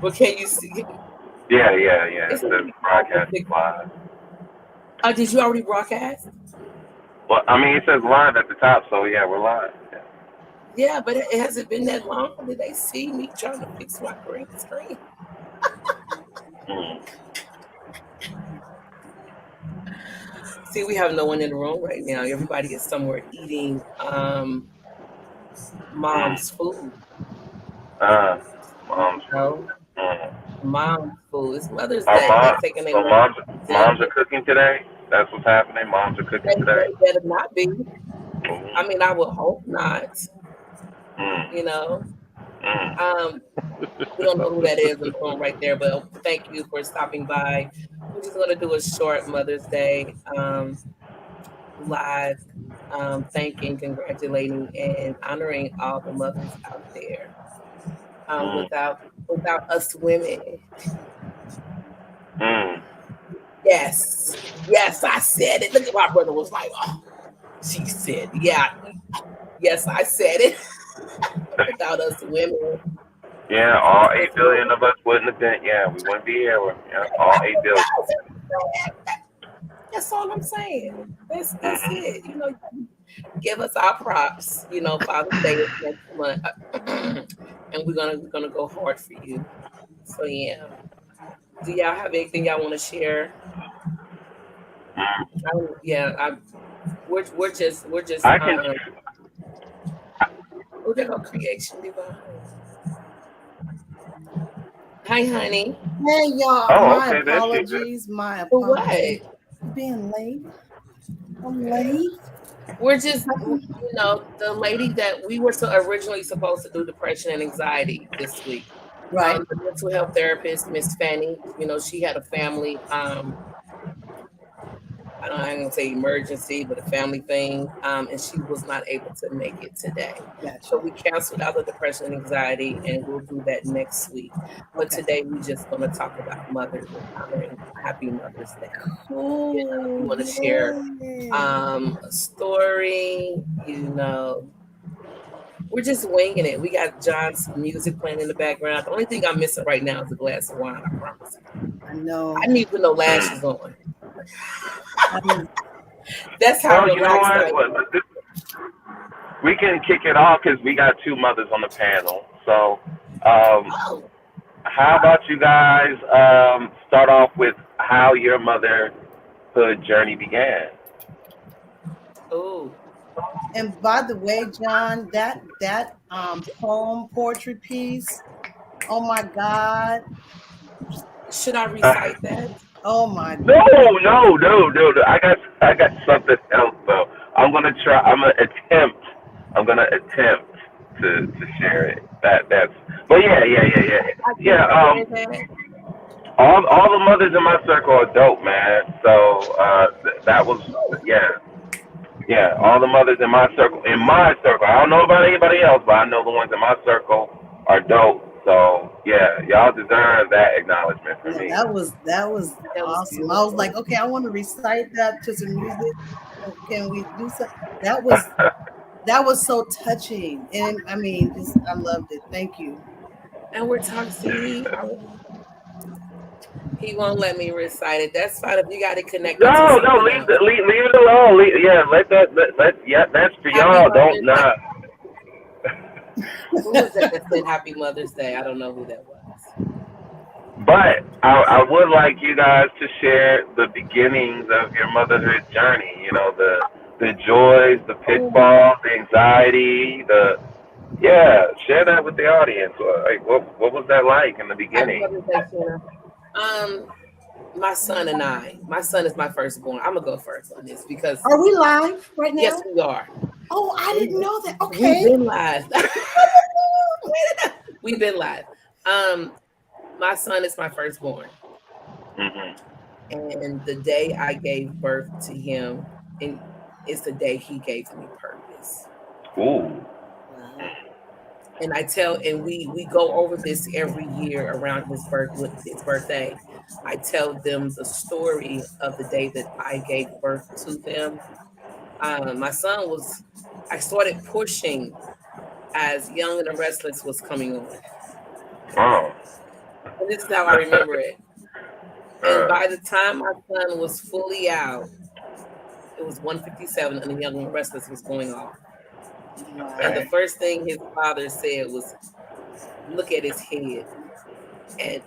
Well, can you see? Yeah, yeah, yeah. It's It says only broadcast live. did you already broadcast? Well, I mean, it says live at the top, so yeah, we're live. Yeah. Yeah, but it hasn't been that long. Did they see me trying to fix my green screen? Mm. See, we have no one in the room right now. Everybody is somewhere eating Mm. mom's food. Uh, mom's food. No, Mm. mom's food. It's Mother's Our Day. They mom, taking their so mother moms are to cooking today. That's what's happening. Moms are cooking today. they better not be. I Mm. mean, I would hope not. Mm. You know, Mm. um, we don't know who that is in the room right there, but thank you for stopping by. We're just gonna do a short Mother's Day live, thanking, congratulating, and honoring all the mothers out there. Mm. Without us women, Mm. yes, yes, I said it. Look at my brother was like, oh, she said, yeah, yes, I said it. Without us women, Yeah, all us 8 billion women. of us wouldn't have been. Yeah, we wouldn't be here. Yeah, all 8 billion. That's all I'm saying. That's Mm-hmm. it. You know, give us our props. You know, Father's Day is next month, and we're gonna go hard for you. So yeah. Do y'all have anything y'all want to share? Mm. Yeah, we're just I can. oh, there go creation divine. Hi, honey. Hey, y'all. Oh, My okay. There she is. apologies. My For what? apologies. Being late. I'm late. We're just, the lady that we were originally supposed to do depression and anxiety this week. Right. The mental health therapist, Miss Fanny, she had a family I ain't gonna say emergency, but a family thing, and she was not able to make it today. Gotcha. So we canceled out the depression and anxiety, and we'll do that next week. But Okay. today we're just gonna talk about mothers and honoring Happy Mother's Day. If you Cool. want to share Yeah. a story, we're just winging it. We got John's music playing in the background. The only thing I'm missing right now is a glass of wine. I promise. I know. I need to put no lashes Mm. on. I'm, That's how Well, you know relaxed what? I Well, am. we can kick it off because we got two mothers on the panel. So, um, Oh, how about you guys start off with how your motherhood journey began? oh, and by the way, John, that poem poetry piece. Oh my God. should I recite that? Oh my. No, no, no, no, no. I got something else though. I'm gonna try. I'm gonna attempt. I'm gonna attempt to share it. That's. But yeah, yeah, yeah, yeah, I can yeah. share that. All the mothers in my circle are dope, man. So that was yeah, yeah. All the mothers in my circle. I don't know about anybody else, but I know the ones in my circle are dope. So yeah, y'all deserve that acknowledgement from Yeah, me. that was That was awesome. I was beautiful. like, okay, I want to recite that to some music. Can we do so? That was so touching, and I mean, just I loved it. Thank you. And we're talking. See, he won't let me recite it. That's fine if you got it connected to No, no, something else. leave it alone. Yeah, let that, yeah, that's for Happy y'all. Don't Mother's Day. not. Who was that said Happy Mother's Day? I don't know who that was. But I would like you guys to share the beginnings of your motherhood journey. You know, the joys, the Oh, pitfalls, the anxiety, yeah. Share that with the audience. Like, what was that like in the Happy beginning? Mother's Day, Shanna. Um, my son and I. My son is my firstborn. I'm gonna go first on this because Are we live right yes, now? we are. Oh, I We didn't know that. we've Okay. been live. We've been live. Um, my son is my firstborn, Mhm. and the day I gave birth to him, and it's the day he gave me purpose. Ooh. Wow. And we go over this every year around his birthday. I tell them the story of the day that I gave birth to them. My son was. I started pushing as Young and the Restless was coming on. Oh. And this is how I remember it. And by the time my son was fully out, it was 1:57 and the Young and Restless was going off. Wow. And the first thing his father said was, look at his head. And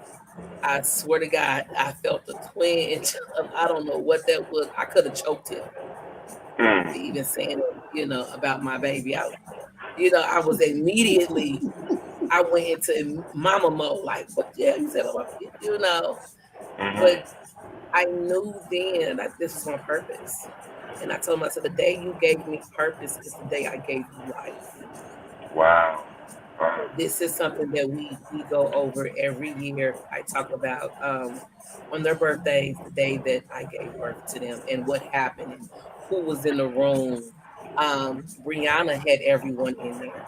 I swear to God, I felt a twinge of, I don't know what that was. I could have choked him. Even saying it, about my baby. I was immediately, I went into mama mode, like, what the hell you said about me? But I knew then that this was my purpose. And I told him, I said, the day you gave me purpose is the day I gave you life. Wow. This is something that we go over every year. I talk about on their birthdays, the day that I gave birth to them and what happened and who was in the room. Brianna had everyone in there.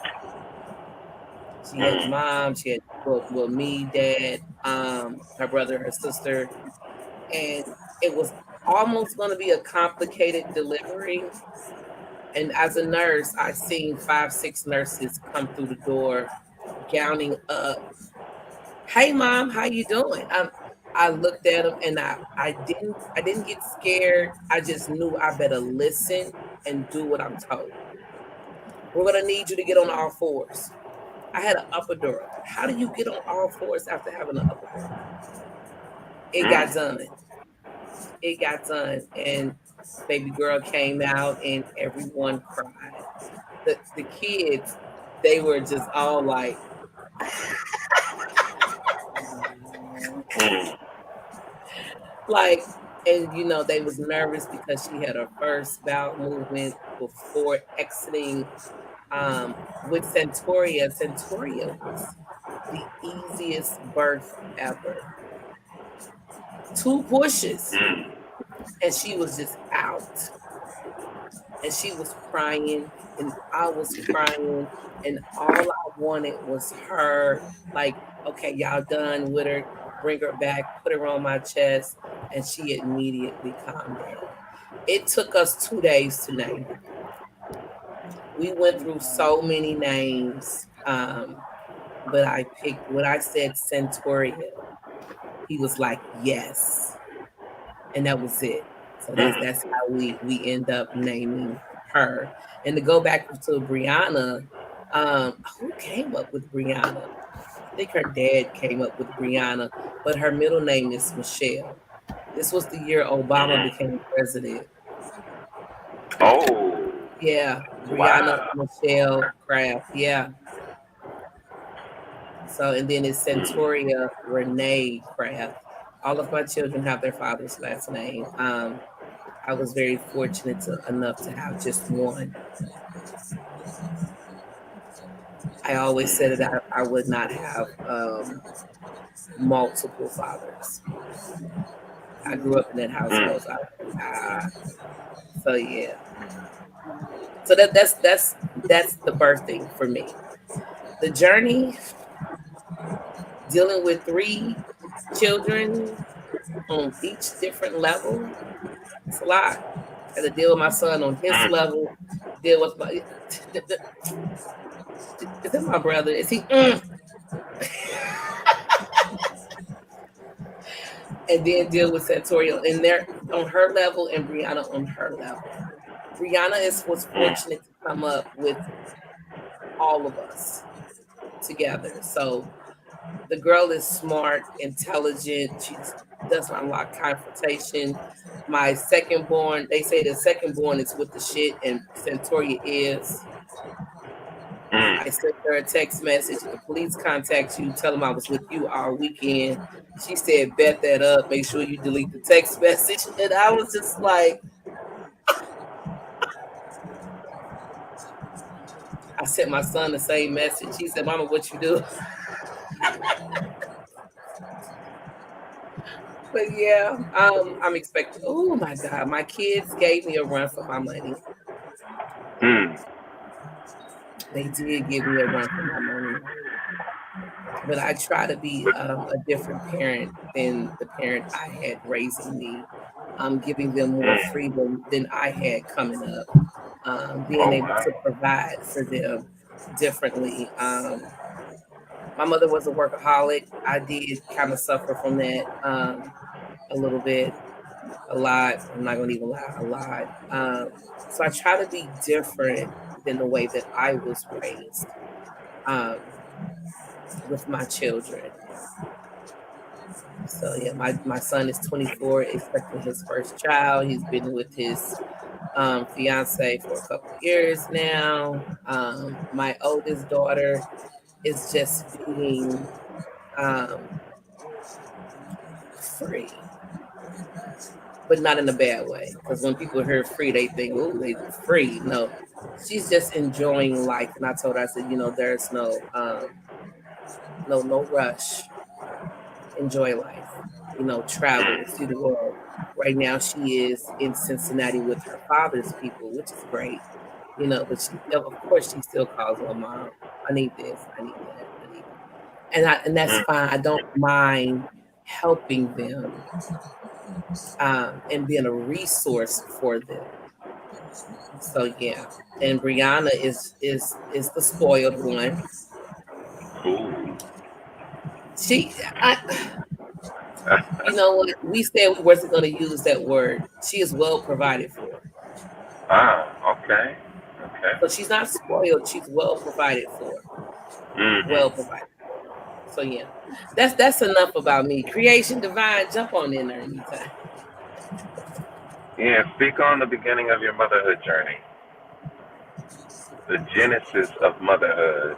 She had mom, she had me, dad, her brother, her sister. And it was almost going to be a complicated delivery. And as a nurse, I've seen 5-6 nurses come through the door, gowning up. Hey, mom, how you doing? I looked at them and I didn't get scared. I just knew I better listen and do what I'm told. We're gonna need you to get on all fours. I had an epidural. How do you get on all fours after having an epidural? It got done. It got done, and baby girl came out, and everyone cried. The kids, they were just all like, like, and they was nervous because she had her first bowel movement before exiting with Centauria. Centauria was the easiest birth ever. 2 pushes, and she was just out. And she was crying, and I was crying, and all I wanted was her, like, okay, y'all done with her, bring her back, put her on my chest, and she immediately calmed down. It took us 2 days to name her. We went through so many names, but I picked, when I said Centauria, he was like, yes. And that was it. So that's how we end up naming her. And to go back to Brianna, who came up with Brianna? I think her dad came up with Brianna, but her middle name is Michelle. This was the year Obama became president. Oh. Yeah, Brianna Michelle Kraft. Yeah. So, and then it's Centauria Renee Kraft. All of my children have their father's last name. I was very fortunate enough to have just one. I always said that I would not have multiple fathers. I grew up in that household. So yeah. So that's the birthing for me. The journey, dealing with 3 children on each different level, it's a lot. I had to deal with my son on his level, deal with my is that my brother? Is he? And then deal with Centauria, and they're on her level, and Brianna on her level. Brianna was fortunate to come up with all of us together. So the girl is smart, intelligent. She doesn't unlock confrontation. My second born, they say the second born is with the shit, and Centauria is. I sent her a text message. The police contact you, tell them I was with you all weekend. She said, bet that up. Make sure you delete the text message. And I was just like, I sent my son the same message. He said, Mama, what you do? But yeah, I'm expecting, oh my God, my kids gave me a run for my money. They did give me a run for my money. But I try to be a different parent than the parent I had raising me. I'm giving them more freedom than I had coming up. Being able to provide for them differently. My mother was a workaholic. I did kind of suffer from that a little bit, a lot. I'm not gonna even lie, a lot. So I try to be different than the way that I was raised um, with my children. So yeah, my son is 24, expecting his first child. He's been with his fiance for a couple of years now. My oldest daughter is just being um, free, but not in a bad way. Because when people hear free, they think, "Oh, they free." No, she's just enjoying life. And I told her, I said, there's no rush. Enjoy life. Travel, see the world. Right now, she is in Cincinnati with her father's people, which is great. But of course, she still calls her mom. I need this. I need that. I need, and that's Mm. fine. I don't mind helping them and being a resource for them. So yeah, and Brianna is the spoiled one. Ooh. You know what? We said we wasn't going to use that word. She is well provided for. Okay. Okay. So she's not spoiled. She's well provided for. Well Mm-hmm. provided. So yeah, that's enough about me. Creation Divine, jump on in there anytime. Yeah, speak on the beginning of your motherhood journey. The genesis of motherhood.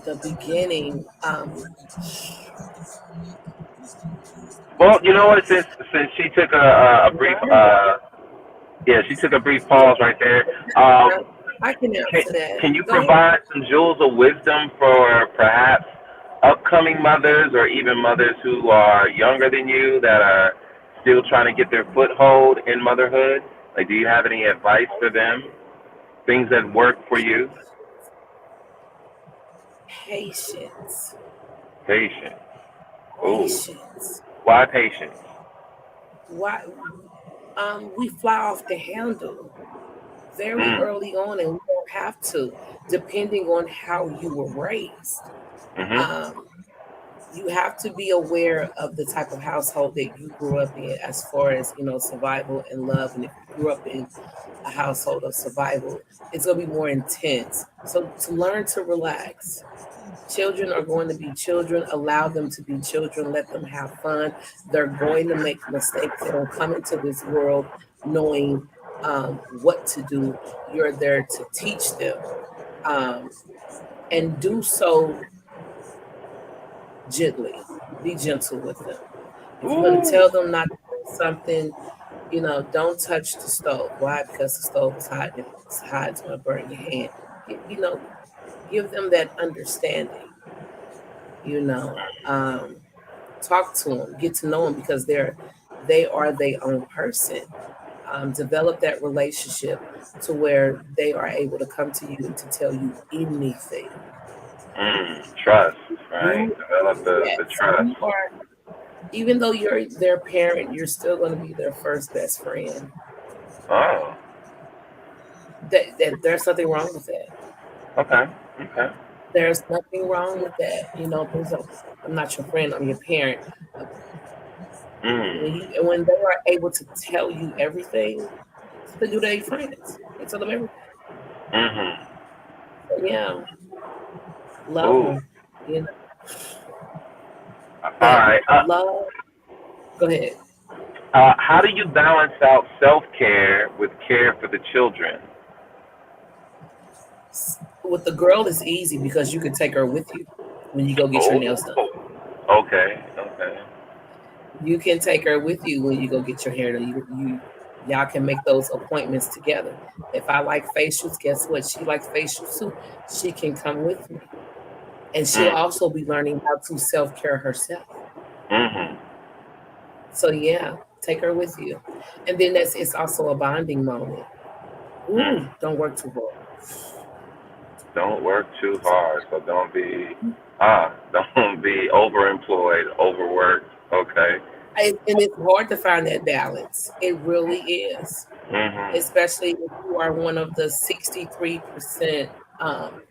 The beginning. Well, you know what? Since she took a brief she took a brief pause right there. I can Can, answer that. can you Go ahead. provide some jewels of wisdom for perhaps upcoming mothers or even mothers who are younger than you that are still trying to get their foothold in motherhood? Like, do you have any advice for them? Things that work for you? Patience. Patience. Ooh. Patience. Why patience? Why? We fly off the handle very Mm. early on, and we don't have to, depending on how you were raised. Mhm. Um, you have to be aware of the type of household that you grew up in, as far as survival and love. And if you grew up in a household of survival, it's going to be more intense. So to learn to relax. Children are going to be children. Allow them to be children. Let them have fun. They're going to make mistakes. They don't come into this world knowing what to do. You're there to teach them um, and do so gently. Be gentle with them. If you're going to Ooh. tell them not to do something, don't touch the stove. Why? Because the stove is hot. And if it's hot, it's going to burn your hand. Give them that understanding. You know, um, talk to them, get to know them, because they are their own person. Develop that relationship to where they are able to come to you and to tell you anything. Trust, right? You, Develop the yes, trust. you are. Even though you're their parent, you're still going to be their first best friend. Oh, That there's nothing wrong with that. okay, okay. There's nothing wrong with that. I'm not your friend. I'm your parent. Mm, When they are able to tell you everything, they do their friends. They tell them everything. mhm. So, yeah, love Ooh. them. You know, All but right. love. Go ahead. How do you balance out self care with care for the children? With the girl, it's easy because you can take her with you when you go get your nails done. Oh. Okay. Okay. You can take her with you when you go get your hair done. Y'all can make those appointments together. If I like facials, guess what? She likes facials too. She can come with me, and she'll Mm, also be learning how to self care herself. mhm. So yeah, take her with you, and then it's also a bonding moment. Mm. Ooh, don't work too hard. Don't work too hard, so don't be overemployed, overworked. Okay. And it's hard to find that balance. It really is, Mhm. especially if you are one of the 63% um,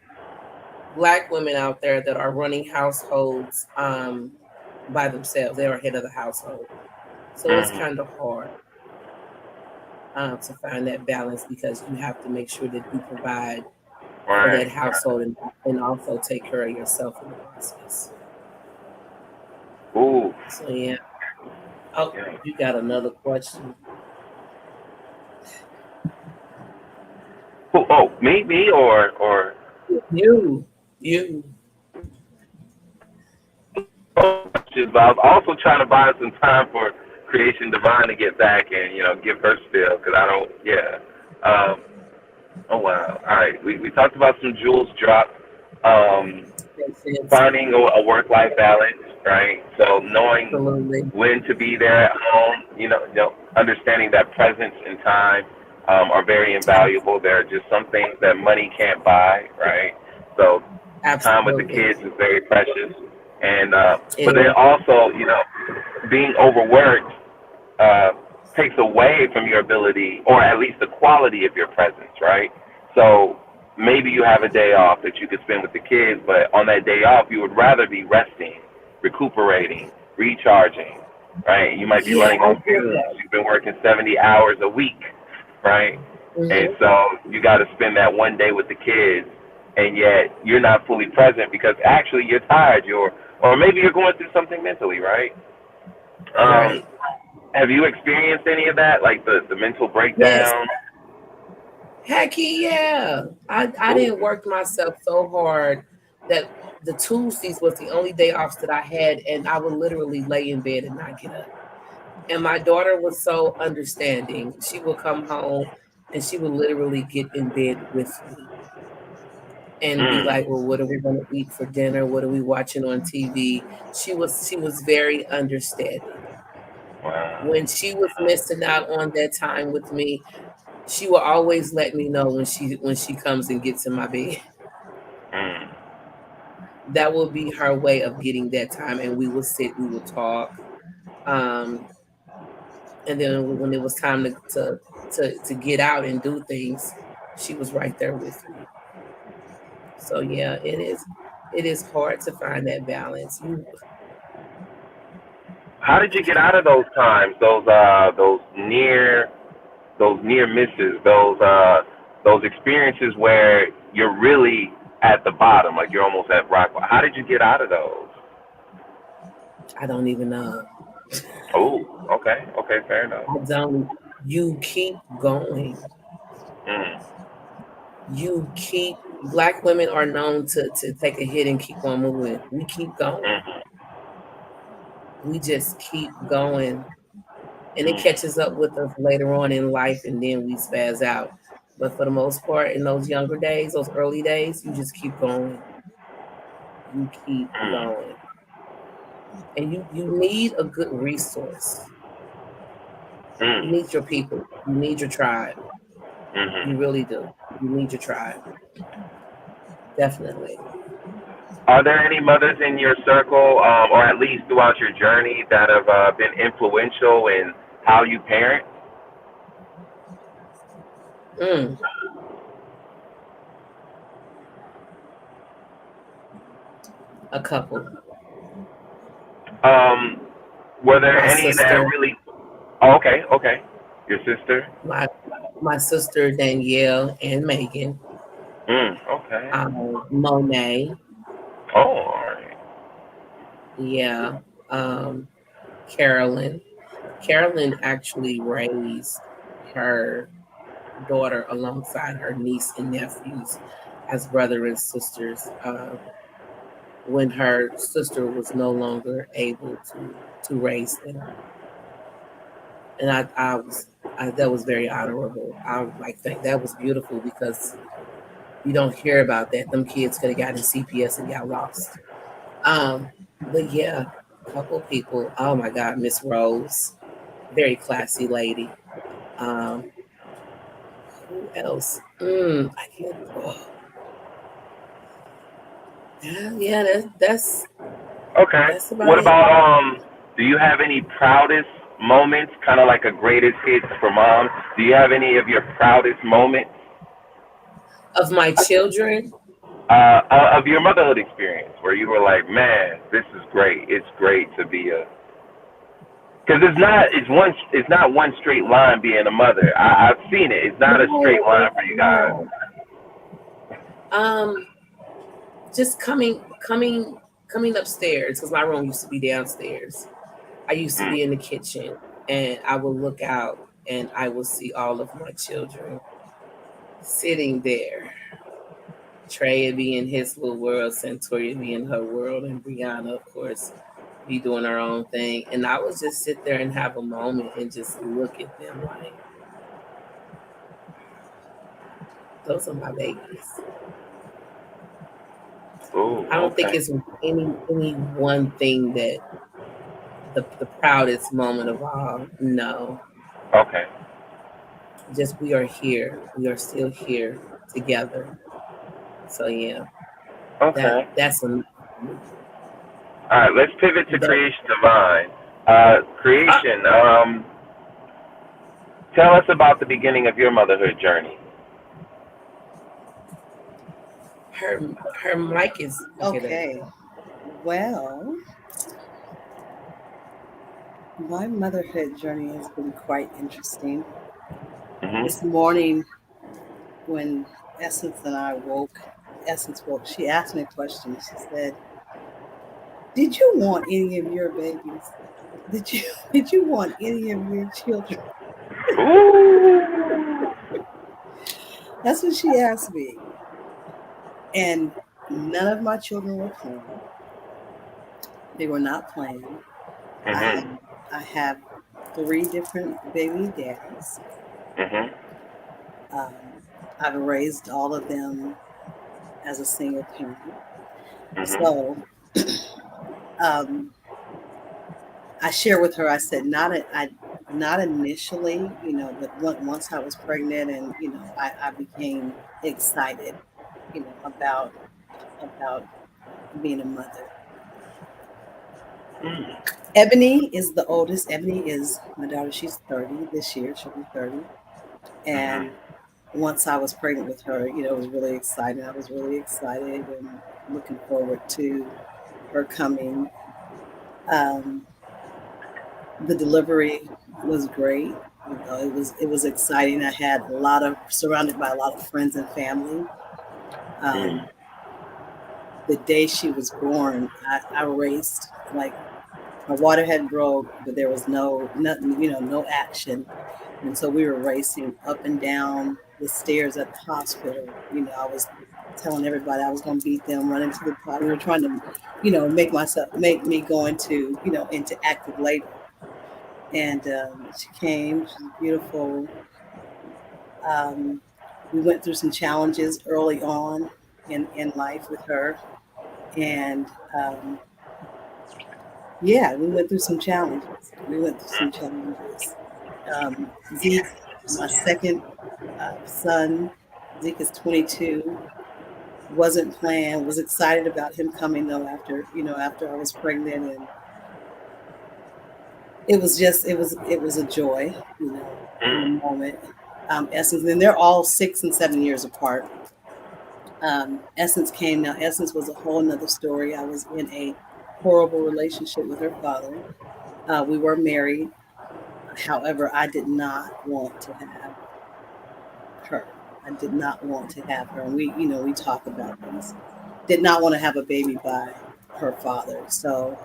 Black women out there that are running households by themselves. They are head of the household. So it's Mm-hmm. kind of hard to find that balance because you have to make sure that you provide for that Right. household and also take care of yourself in the process. Ooh. So yeah. Oh, Yeah. you got another question. Oh, me, or. You, you. But I was also trying to buy some time for Creation Divine to get back and give her spill because I don't. Yeah. Um, oh wow. All right. We talked about some jewels drop. Um, Makes sense. Finding a work life balance, right? So knowing Absolutely. when to be there at home, understanding that presence and time are very invaluable. They're just some things that money can't buy, right? So time with the Absolutely. kids is very precious, and but It then is. also, being overworked uh, takes away from your ability, or at least the quality of your presence, right? So maybe you have a day off that you could spend with the kids, but on that day off, you would rather be resting, recuperating, recharging, right? You might be Yeah, running I on get fumes. that. You've been working 70 hours a week, right? And Hmm. so you got to spend that one day with the kids, and yet you're not fully present because actually you're tired. Or maybe you're going through something mentally, right? Um, Right. have you experienced any of that, like the mental Yes. breakdown? Hecky, yeah. I Ooh. didn't work myself so hard that the Tuesdays was the only day offs that I had, and I would literally lay in bed and not get up. And my daughter was so understanding. She would come home and she would literally get in bed with me and be Mm. like, "Well, what are we going to eat for dinner? What are we watching on TV?" She was very understanding. Wow. When she was missing out on that time with me, she will always let me know when she comes and gets in my bed. Mm. That will be her way of getting that time, and we will sit, we will talk, um, and then when it was time to get out and do things, she was right there with me. So yeah, it is hard to find that balance. You How did you get out of those times? Those near misses, those experiences where you're really at the bottom, like you're almost at rock bottom. How did you get out of those? I don't even know. Oh, okay, okay, fair enough. I don't. You keep going. Mm. You keep. Black women are known to take a hit and keep on moving. We keep going. Mm. We just keep going, and it Mm. catches up with us later on in life, and then we spaz out. But for the most part, in those younger days, those early days, you just keep going. You keep Mm. going, and you need a good resource. You Mm. need your people. You need your tribe. You Mm-hmm. really do. You need your tribe. Definitely. Are there any mothers in your circle, or at least throughout your journey, that have been influential in how you parent? Mm, a couple. Um, were there My any that sister, really? Oh, okay, okay. Your sister? my my sister Danielle and Megan, Okay. Monet, Oh, all right. yeah, um, Carolyn. Carolyn actually raised her daughter alongside her niece and nephews as brother and sisters when her sister was no longer able to raise them. And that was very honorable. I like think that was beautiful because you don't hear about that. Them kids could have gotten CPS and got lost. But yeah, a couple people. Oh my God, Miss Rose, very classy lady. Um, who else? I can't. Oh, yeah, yeah. Okay. That's about What it. about do you have any proudest moments, kind of like a greatest hits for mom? Do you have any of your proudest moments? Of my children, Of your motherhood experience, where you were like, man, this is great. It's great to be a, because it's not one straight line being a mother. I've seen it. It's not a straight line for you guys. Just coming upstairs, because my room used to be downstairs. I used to be in the kitchen, and I would look out and I would see all of my children sitting there. Trey would be in his little world, Santoria be in her world, and Brianna, of course, be doing her own thing. And I would just sit there and have a moment and just look at them like, those are my babies. Ooh, I don't think it's any one thing that the proudest moment of all. No. Okay. Just we are here. We are still here together. So yeah. Okay. That's a. All right, let's pivot to Creation Divine. Creation, tell us about the beginning of your motherhood journey. Her mic is okay. Well, my motherhood journey has been quite interesting. Mm-hmm. This morning, when Essence and I woke, she asked me a question. She said, "Did you want any of your babies? Did you want any of your children?" Ooh. That's what she asked me. And none of my children were playing. They were not playing. Mm-hmm. I have 3 different baby daddies. Mm-hmm. I've raised all of them as a single parent. Mm-hmm. So I shared with her, I said, not initially, but once I was pregnant and, I became excited, about being a mother. Ebony is the oldest. Ebony is my daughter. She's 30 this year. She'll be 30. And once I was pregnant with her, it was really exciting. I was really excited and looking forward to her coming. The delivery was great. It was exciting. I had surrounded by a lot of friends and family. The day she was born, I raced, like my water had broke, but there was no action. And so we were racing up and down the stairs at the hospital. I was telling everybody I was going to beat them, running to the pot. We were trying to, make me go into active labor. And she came, she was beautiful. We went through some challenges early on in life with her. And we went through some challenges. Zeke, my second son, Zeke is 22. Wasn't planned. Was excited about him coming though after I was pregnant, and it was a joy, in the moment. Essence, and they're all 6 and 7 years apart. Essence came. Now Essence was a whole nother story. I was in a horrible relationship with her father. We were married. However, I did not want to have her. And we talk about this. Did not want to have a baby by her father. So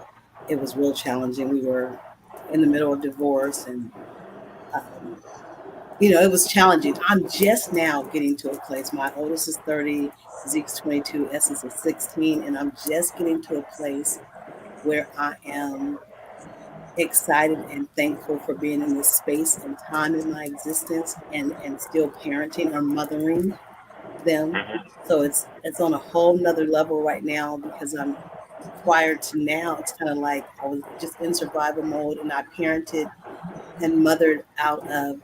it was real challenging. We were in the middle of divorce, and it was challenging. I'm just now getting to a place. My oldest is 30, Zeke's 22, Essence is 16, and I'm just getting to a place where I am excited and thankful for being in this space and time in my existence and still parenting or mothering them. So it's on a whole nother level right now, because I'm required to now. It's kind of like I was just in survival mode, and I parented and mothered out of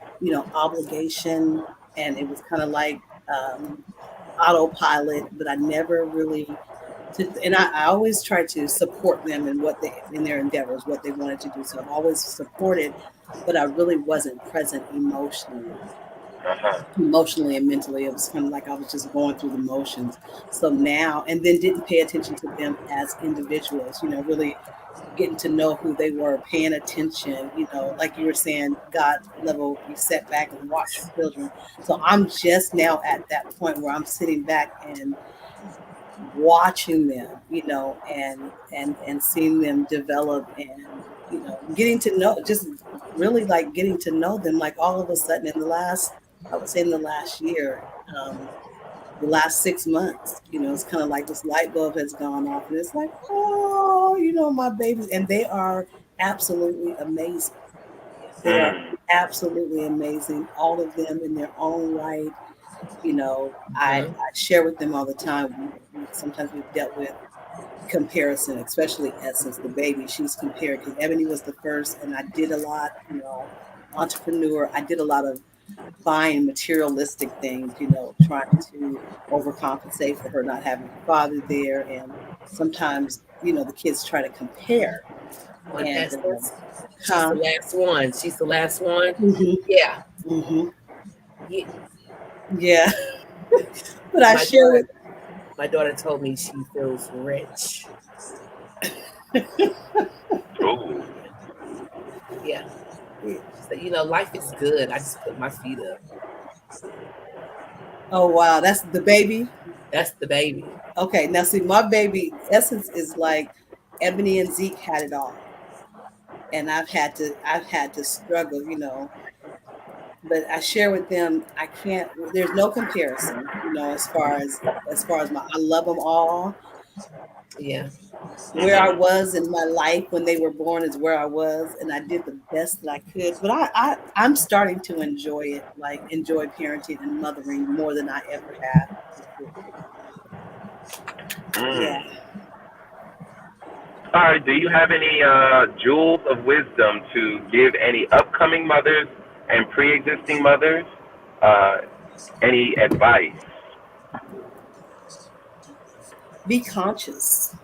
obligation, and it was kind of like autopilot, but I never really and I always try to support them in their endeavors, what they wanted to do. So I've always supported, but I really wasn't present emotionally. Uh-huh. emotionally and mentally. It was kind of like I was just going through the motions. So now, and then didn't pay attention to them as individuals, really getting to know who they were, paying attention, like you were saying, God level, you sit back and watch your children. So I'm just now at that point where I'm sitting back and watching them, and seeing them develop, and getting to know, just really like getting to know them, like all of a sudden in the last, I would say in the last year, the last 6 months, it's kind of like this light bulb has gone off, and it's like, oh, my babies, and they are absolutely amazing. They are Mm. absolutely amazing, all of them in their own right. I Mhm. share with them all the time. Sometimes we've dealt with comparison, especially Essence, the baby. She's compared because Ebony was the first, and I did a lot, entrepreneur. I did a lot of buying materialistic things, trying to overcompensate for her not having her father there. And sometimes, the kids try to compare. On And, Essence, she's the huh? last one. She's the last one. Hmm. Yeah. Hmm. Yeah. Yeah. But I My share with, daughter, my daughter told me she feels rich. Ooh. Yeah. She said, life is good. I just put my feet up. oh, wow, that's the baby. That's the baby. Okay, now see, my baby Essence is like Ebony and Zeke had it all, and I've had to struggle, But I share with them, I can't. There's no comparison, as far as I love them all. Yeah. Where I Mm-hmm. was in my life when they were born is where I was, and I did the best that I could. But I'm starting to enjoy it, like enjoy parenting and mothering more than I ever have before. Yeah. Mm. All right. Do you have any jewels of wisdom to give any upcoming mothers and pre-existing mothers? Uh, any advice? Be conscious.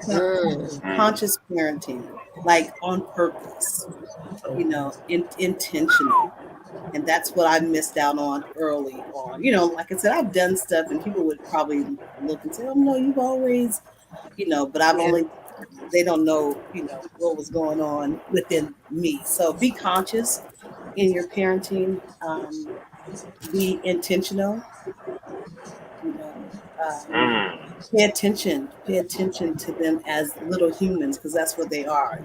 Mm. Mm. Conscious parenting, like on purpose, Oh, intentional. And that's what I missed out on early on. Like I said, I've done stuff and people would probably look and say, oh, no, you've always, but I've yeah. only, they don't know, what was going on within me. So be conscious in your parenting, be intentional, you know, um, Mm. pay attention to them as little humans, because that's what they are.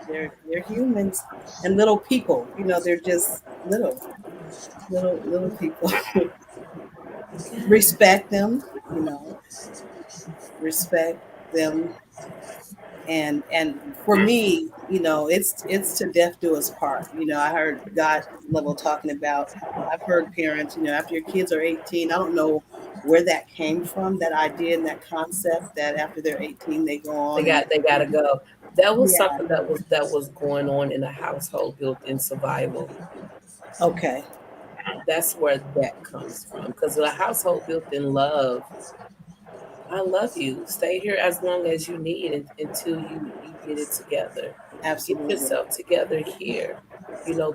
They're humans and little people. They're just little people. Respect them. You know, respect them. And for me, it's to death do us part. I heard God level talking about. I've heard parents. After your kids are 18, I don't know where that came from. That idea and that concept that after they're 18, they go They on and got they gotta go. That was yeah. something that was going on in a household built in survival. Okay. That's where that comes from. Because a household built in love, I love you. Stay here as long as you need until you get it together. Get Absolutely. yourself together here.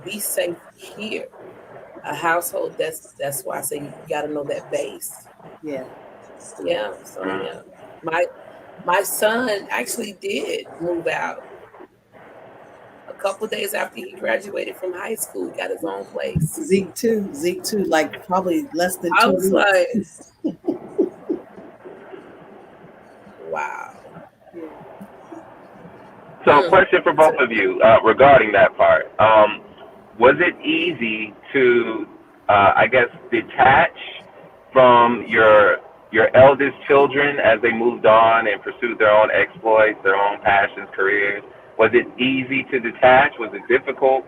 Be safe here. A household, that's why I say you gotta know that base. Yeah. Yeah. So Mm. yeah. My my son actually did move out a couple days after he graduated from high school. He got his own place. Zeke too, like probably less than I two was weeks. like, wow. Yeah. So, a Mm. question for both of you regarding that part. Was it easy to, I guess, detach from your eldest children as they moved on and pursued their own exploits, their own passions, careers? Was it easy to detach? Was it difficult?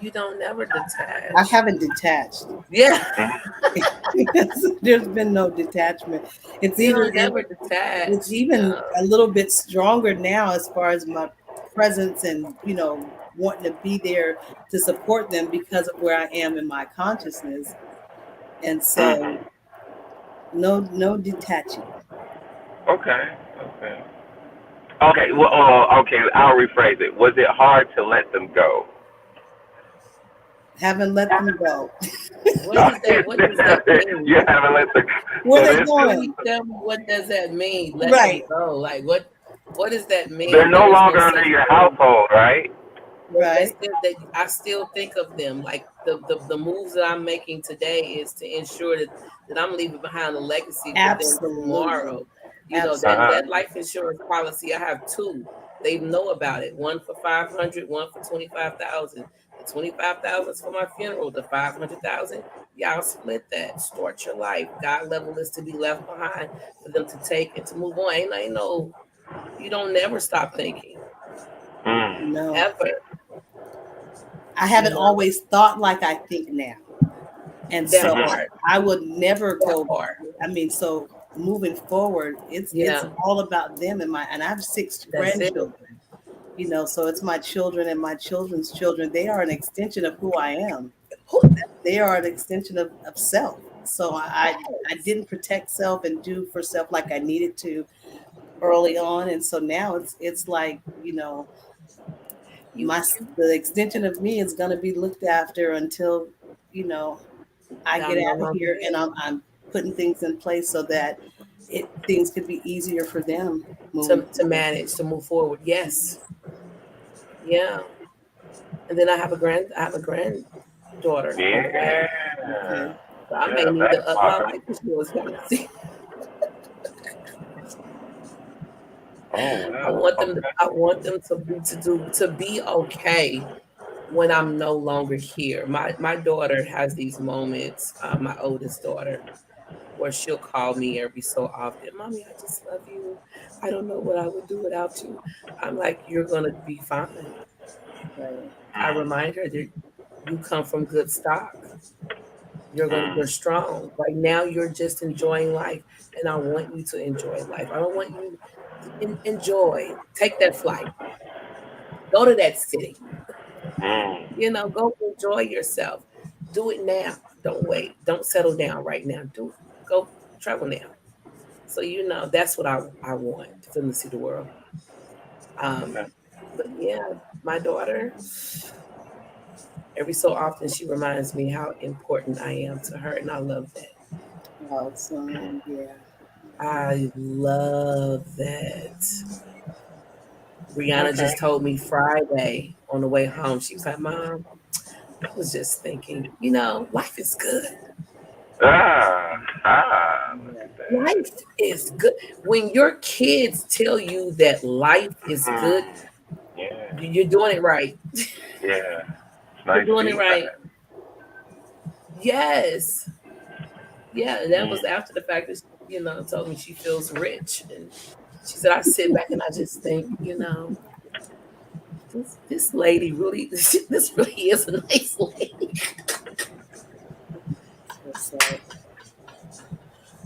You don't never I detach. haven't detached. Yeah. Mm-hmm. There's been no detachment. It's You even don't never detach. it's even No. a little bit stronger now as far as my presence and wanting to be there to support them because of where I am in my consciousness. And so Mm-hmm. no detaching. Okay. Okay. Okay. Well, okay. I'll rephrase it. Was it hard to let them go? Haven't let them go. What does that mean? You haven't let the. Where so they this- going? Tell me, what does that mean? Let Right. them go. Like what does that mean? They're no There is longer under such your thing. household, right? Right. I still think of them. Like the moves that I'm making today is to ensure that I'm leaving behind a legacy for them tomorrow. You know, Absolutely. that life insurance policy, I have two. They know about it. One for 500, one for 25,000. The 25,000 is for my funeral. The 500,000, y'all split that. Start your life. God level is to be left behind for them to take and to move on. Ain't no, you don't never stop thinking. Mm. No, Ever. I haven't No. always thought like I think now. And That so part. I would never go. That part. I mean, so moving forward, it's Yeah. all about them and I have 6 That's it. grandchildren. You know, so it's my children and my children's children. They are an extension of who I am. They are an extension of self. So I didn't protect self and do for self like I needed to early on, and so now it's like, you know, the extension of me is going to be looked after until, you know, I get out of here, and I'm putting things in place so that things could be easier for them to manage, to move forward. Yes. Yeah. And then I have a granddaughter. Yeah. Okay. So I may need to up my life insurance policy. Oh, I want them to be okay when I'm no longer here. My daughter has these moments, my oldest daughter, where she'll call me every so often. Mommy, I just love you. I don't know what I would do without you. I'm like, you're gonna be fine. Right. I remind her that you come from good stock. You're strong. Right now you're just enjoying life, and I want you to enjoy life. I don't want you to enjoy. Take that flight. Go to that city. You know, go enjoy yourself. Do it now. Don't wait. Don't settle down right now. Go travel now. So you know that's what I want for them to see the world. But yeah, my daughter, every so often she reminds me how important I am to her, and I love that. Awesome. Yeah. I love that. Brianna just told me Friday on the way home. She was like, Mom, I was just thinking, you know, life is good. Life is good. When your kids tell you that life is good, you're doing it right. Yeah. You're doing it right. Yes. Yeah, that was after the fact that she, you know, told me she feels rich. And she said, I sit back and I just think, you know, this lady really, this really is a nice lady.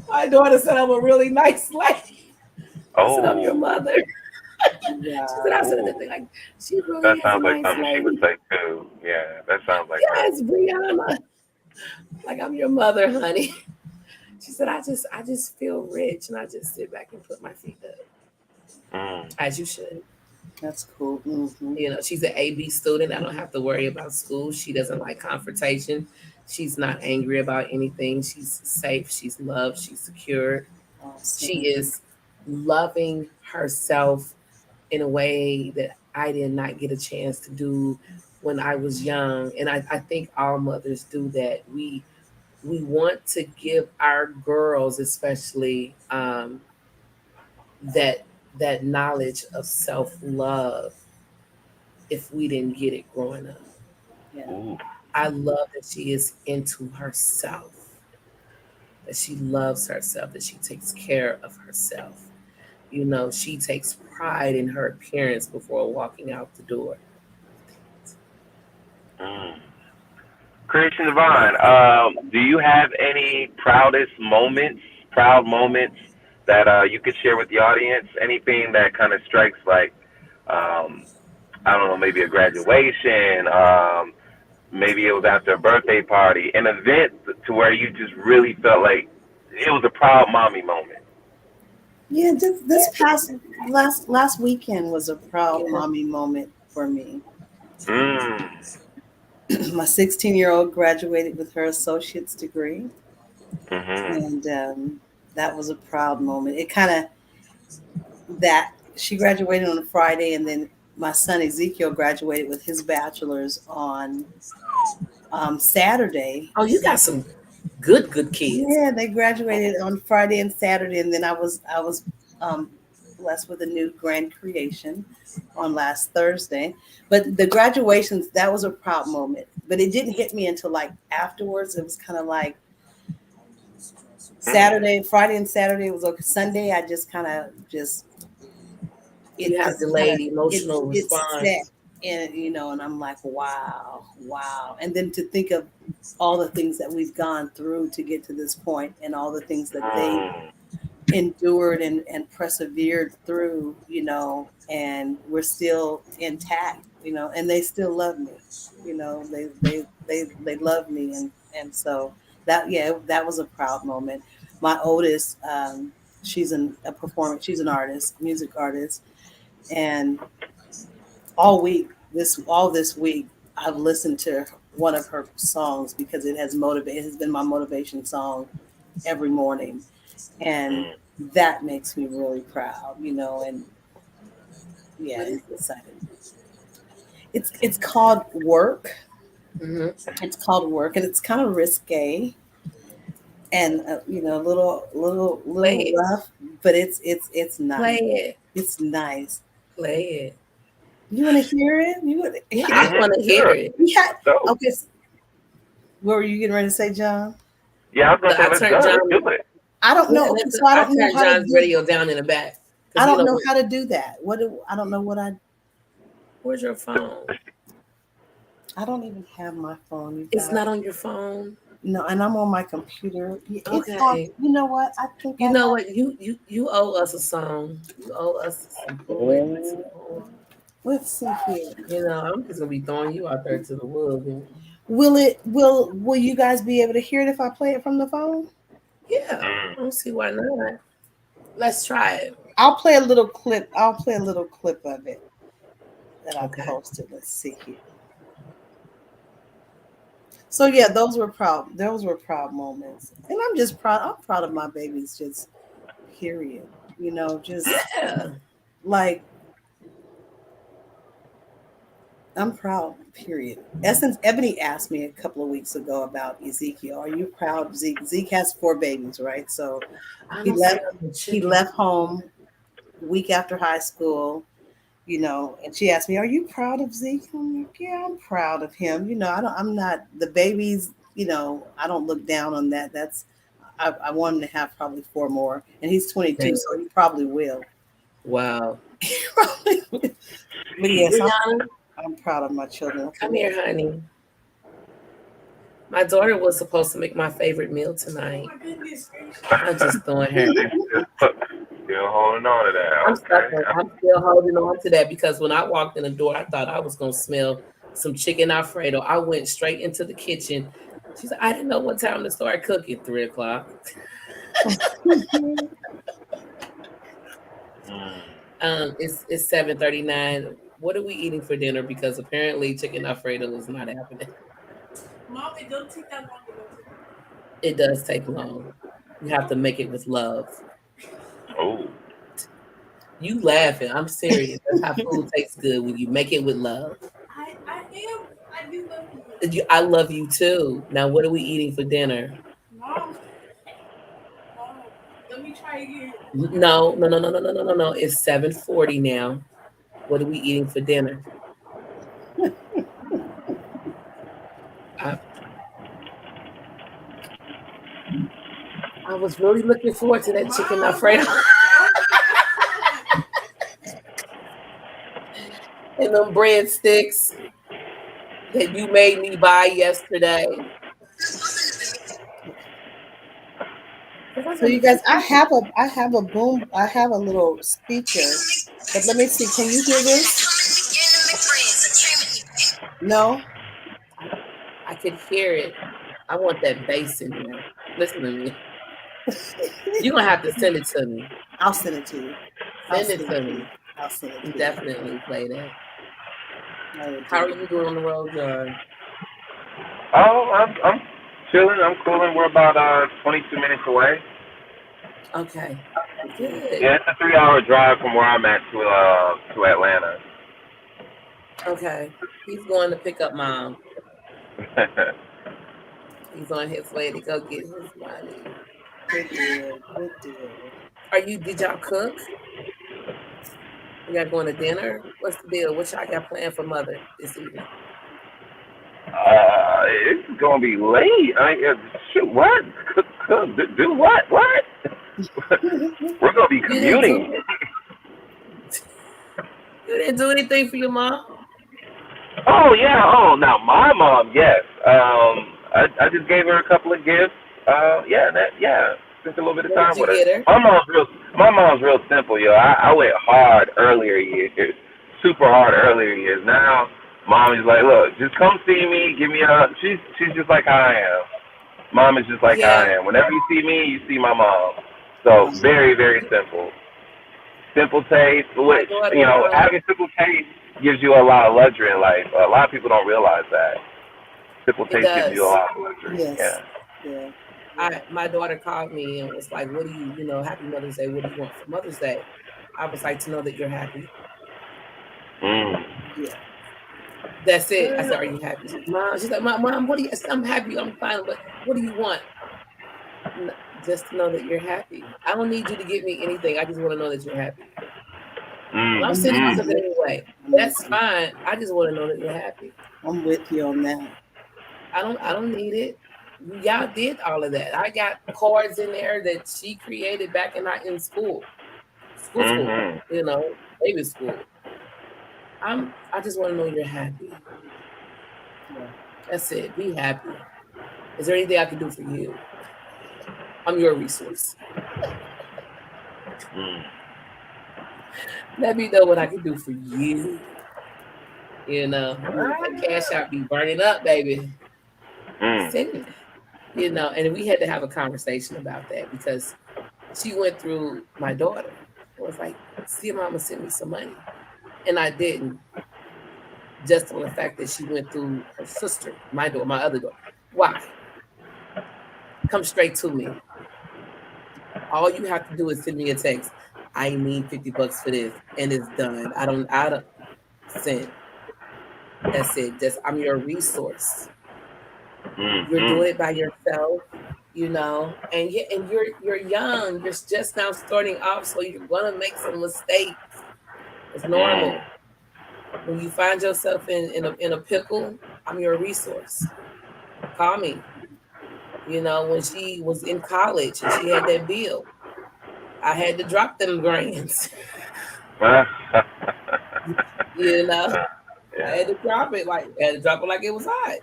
My daughter said I'm a really nice lady. I said, I'm your mother. She said, I said anything like, she really That is sounds a like nice something lady. she would say too. Yeah, that sounds like yes, Brianna. Like, I'm your mother, honey. She said, I just feel rich, and I just sit back and put my feet up. As you should. That's cool. Mm-hmm. You know, she's an AB student. I don't have to worry about school. She doesn't like confrontation. She's not angry about anything. She's safe. She's loved. She's secured. Awesome. She is loving herself in a way that I did not get a chance to do when I was young. And I think all mothers do that. We want to give our girls, especially, that knowledge of self-love if we didn't get it growing up. Yeah. I love that she is into herself, that she loves herself, that she takes care of herself. You know, she takes pride in her appearance before walking out the door. Creation Divine, do you have any proud moments that you could share with the audience? Anything that kind of strikes like, I don't know, maybe a graduation, maybe it was after a birthday party, an event to where you just really felt like it was a proud mommy moment. Yeah, this past last weekend was a proud mommy moment for me. My 16-year-old graduated with her associate's degree, Mhm. and that was a proud moment. It kind of that she graduated on a Friday, and then my son Ezekiel graduated with his bachelor's on Saturday. Oh, you got some good kids. Yeah, they graduated on Friday and Saturday, and then I was um, blessed with a new grand creation on last Thursday. But the graduations, that was a proud moment. But it didn't hit me until like afterwards. It was kind of like Mhm. Saturday, Friday and Saturday was okay. Sunday, I just kind of just You have it's kind of delayed emotional it's set, response. and and I'm like, wow, wow. And then to think of all the things that we've gone through to get to this point, and all the things that they Mm. endured and persevered through, and we're still intact, and they still love me, they love me, and so that, yeah, that was a proud moment. My oldest, she's a performer, she's an artist, music artist, and all this week I've listened to one of her songs because it has been my motivation song every morning, and Mm. that makes me really proud, and yeah, What is it's it? exciting. It's called Work. Hmm. It's called Work, and it's kind of risque and Play little it. rough, but it's Play nice. it. It's nice. Play it. You want to hear it? You want to Yeah, hear I it? Mhm. want to hear Sure. it. Yeah. So, Okay. What were you getting ready to say, John? yeah, I was gonna Look, say I let's turned go. John. Let's do it. I don't Yeah, know. Okay, listen, so I I don't know turned how to John's do. radio down in the back I because don't know how to do that. I don't know what I. where's your phone? I don't even have my phone, you It's guys. not on your phone. No, and I'm on my computer. It's on. Okay. You know what? I think You I know have. what? You owe us a song. You owe us some poetry, some poem. Let's see here. You know, I'm just gonna be throwing you out there to the wolves. Will you guys be able to hear it if I play it from the phone? Yeah, Mm. I don't see why not. Let's try it. I'll play a little clip. I'll play a little clip of it that I Okay. posted. Let's see here. So yeah, those were proud moments. And I'm just proud. I'm proud of my babies, just period. Just Yeah. like I'm proud, period. Essence Ebony asked me a couple of weeks ago about Ezekiel. Are you proud of Zeke? Zeke has 4 babies, right? So I he don't see left nothing he chicken. left home week after high school, and she asked me, "Are you proud of Zeke?" I'm like, "Yeah, I'm proud of him." I'm not the babies, I don't look down on that. I want him to have probably 4 more. And he's 22, so he probably will. Wow. But yes, Brianna, I'm proud of my children. come here, honey. My daughter was supposed to make my favorite meal tonight. I'm just throwing her. Still holding on to that. I'm stuck. Okay. I'm still holding on to that because when I walked in the door, I thought I was gonna smell some chicken Alfredo. I went straight into the kitchen. She said, "I didn't know what time to start cooking. 3 o'clock. Mm. It's 7:39. What are we eating for dinner? Because apparently chicken Alfredo is not happening. Mom, it don't take that long to go to. It does take long. You have to make it with love. Oh. You laughing? I'm serious. That's how food tastes good when you make it with love. I am. I do love you. I love you too. Now, what are we eating for dinner? Mom, Mom, let me try again. No, no, no, no, no, no, no, no, no. It's 7:40 now. What are we eating for dinner? I, I was really looking forward to that chicken Alfredo and them breadsticks that you made me buy yesterday. So you guys, I have a boom, I have a little speaker, but let me see. Can you hear this? No. I could hear it. I want that bass in there. Listen to me. You're gonna have to send it to me. I'll send it to you. Send it to me. I'll send it to you. Definitely play that. I will How are do. you doing on the road, John? Oh, I'm chilling. I'm cooling. We're about 22 minutes away. Okay, good. Yeah, it's a 3 hour drive from where I'm at to Atlanta. Okay, he's going to pick up mom. He's on his way to go get his money. Good deal. Good deal. Did y'all cook? Y'all going to dinner? What's the deal? What y'all got planned for mother this evening? It's gonna be late. Shoot, what? Do what? What? We're gonna be You didn't communing. do you didn't do anything for your mom? Oh yeah. Oh, now my mom, yes. I just gave her a couple of gifts. Yeah. Spent a little bit of What time did you with her. get her? My mom's real simple, yo. I went hard earlier years, super hard earlier years. Now, mom is like, look, just come see me. Give me a. She's just like I am. Mom is just like Yeah, I am. Whenever you see me, you see my mom. So very, very simple. Simple taste, my which daughter. having simple taste gives you a lot of luxury in life. A lot of people don't realize that. Simple It taste gives you a does. lot of luxury. Yes. Yeah. Yeah. Yeah. My daughter called me and was like, "What do Happy Mother's Day. What do you want for Mother's Day?" I was like, to know that you're happy. Mm. Yeah. That's it. I said, "Are you happy?" Mom, she's like, "Mom, what do you?" I said, "I'm happy. I'm fine. But what do you want?" Just to know that you're happy. I don't need you to give me anything. I just want to know that you're happy. Well, I'm Mm. sending you I'm Mm. something with anyway. I'm with That's you. fine. I just want to know that you're happy. I'm with you on that. I don't need it. Y'all did all of that. I got cards in there that she created back in school. School, Mhm. baby school. I just want to know you're happy. Yeah. That's it. Be happy. Is there anything I can do for you? I'm your resource. Mm. Let me know what I can do for you. That cash out be burning up, baby. Mm. Send it. And we had to have a conversation about that because she went through my daughter. I was like, see, mama sent me some money. And I didn't, just on the fact that she went through her sister, my daughter, my other daughter. Why? Come straight to me. All you have to do is send me a text. I need $50 for this, and it's done. I don't send. That's it. Just I'm your resource. Mm. You're Mm. doing it by yourself, and you're young. You're just now starting off, so you're gonna make some mistakes. It's Mm. normal. When you find yourself in a pickle, I'm your resource. Call me. When she was in college and she had that bill, I had to drop them grands. you know, I Yeah. had to drop it like it was hot.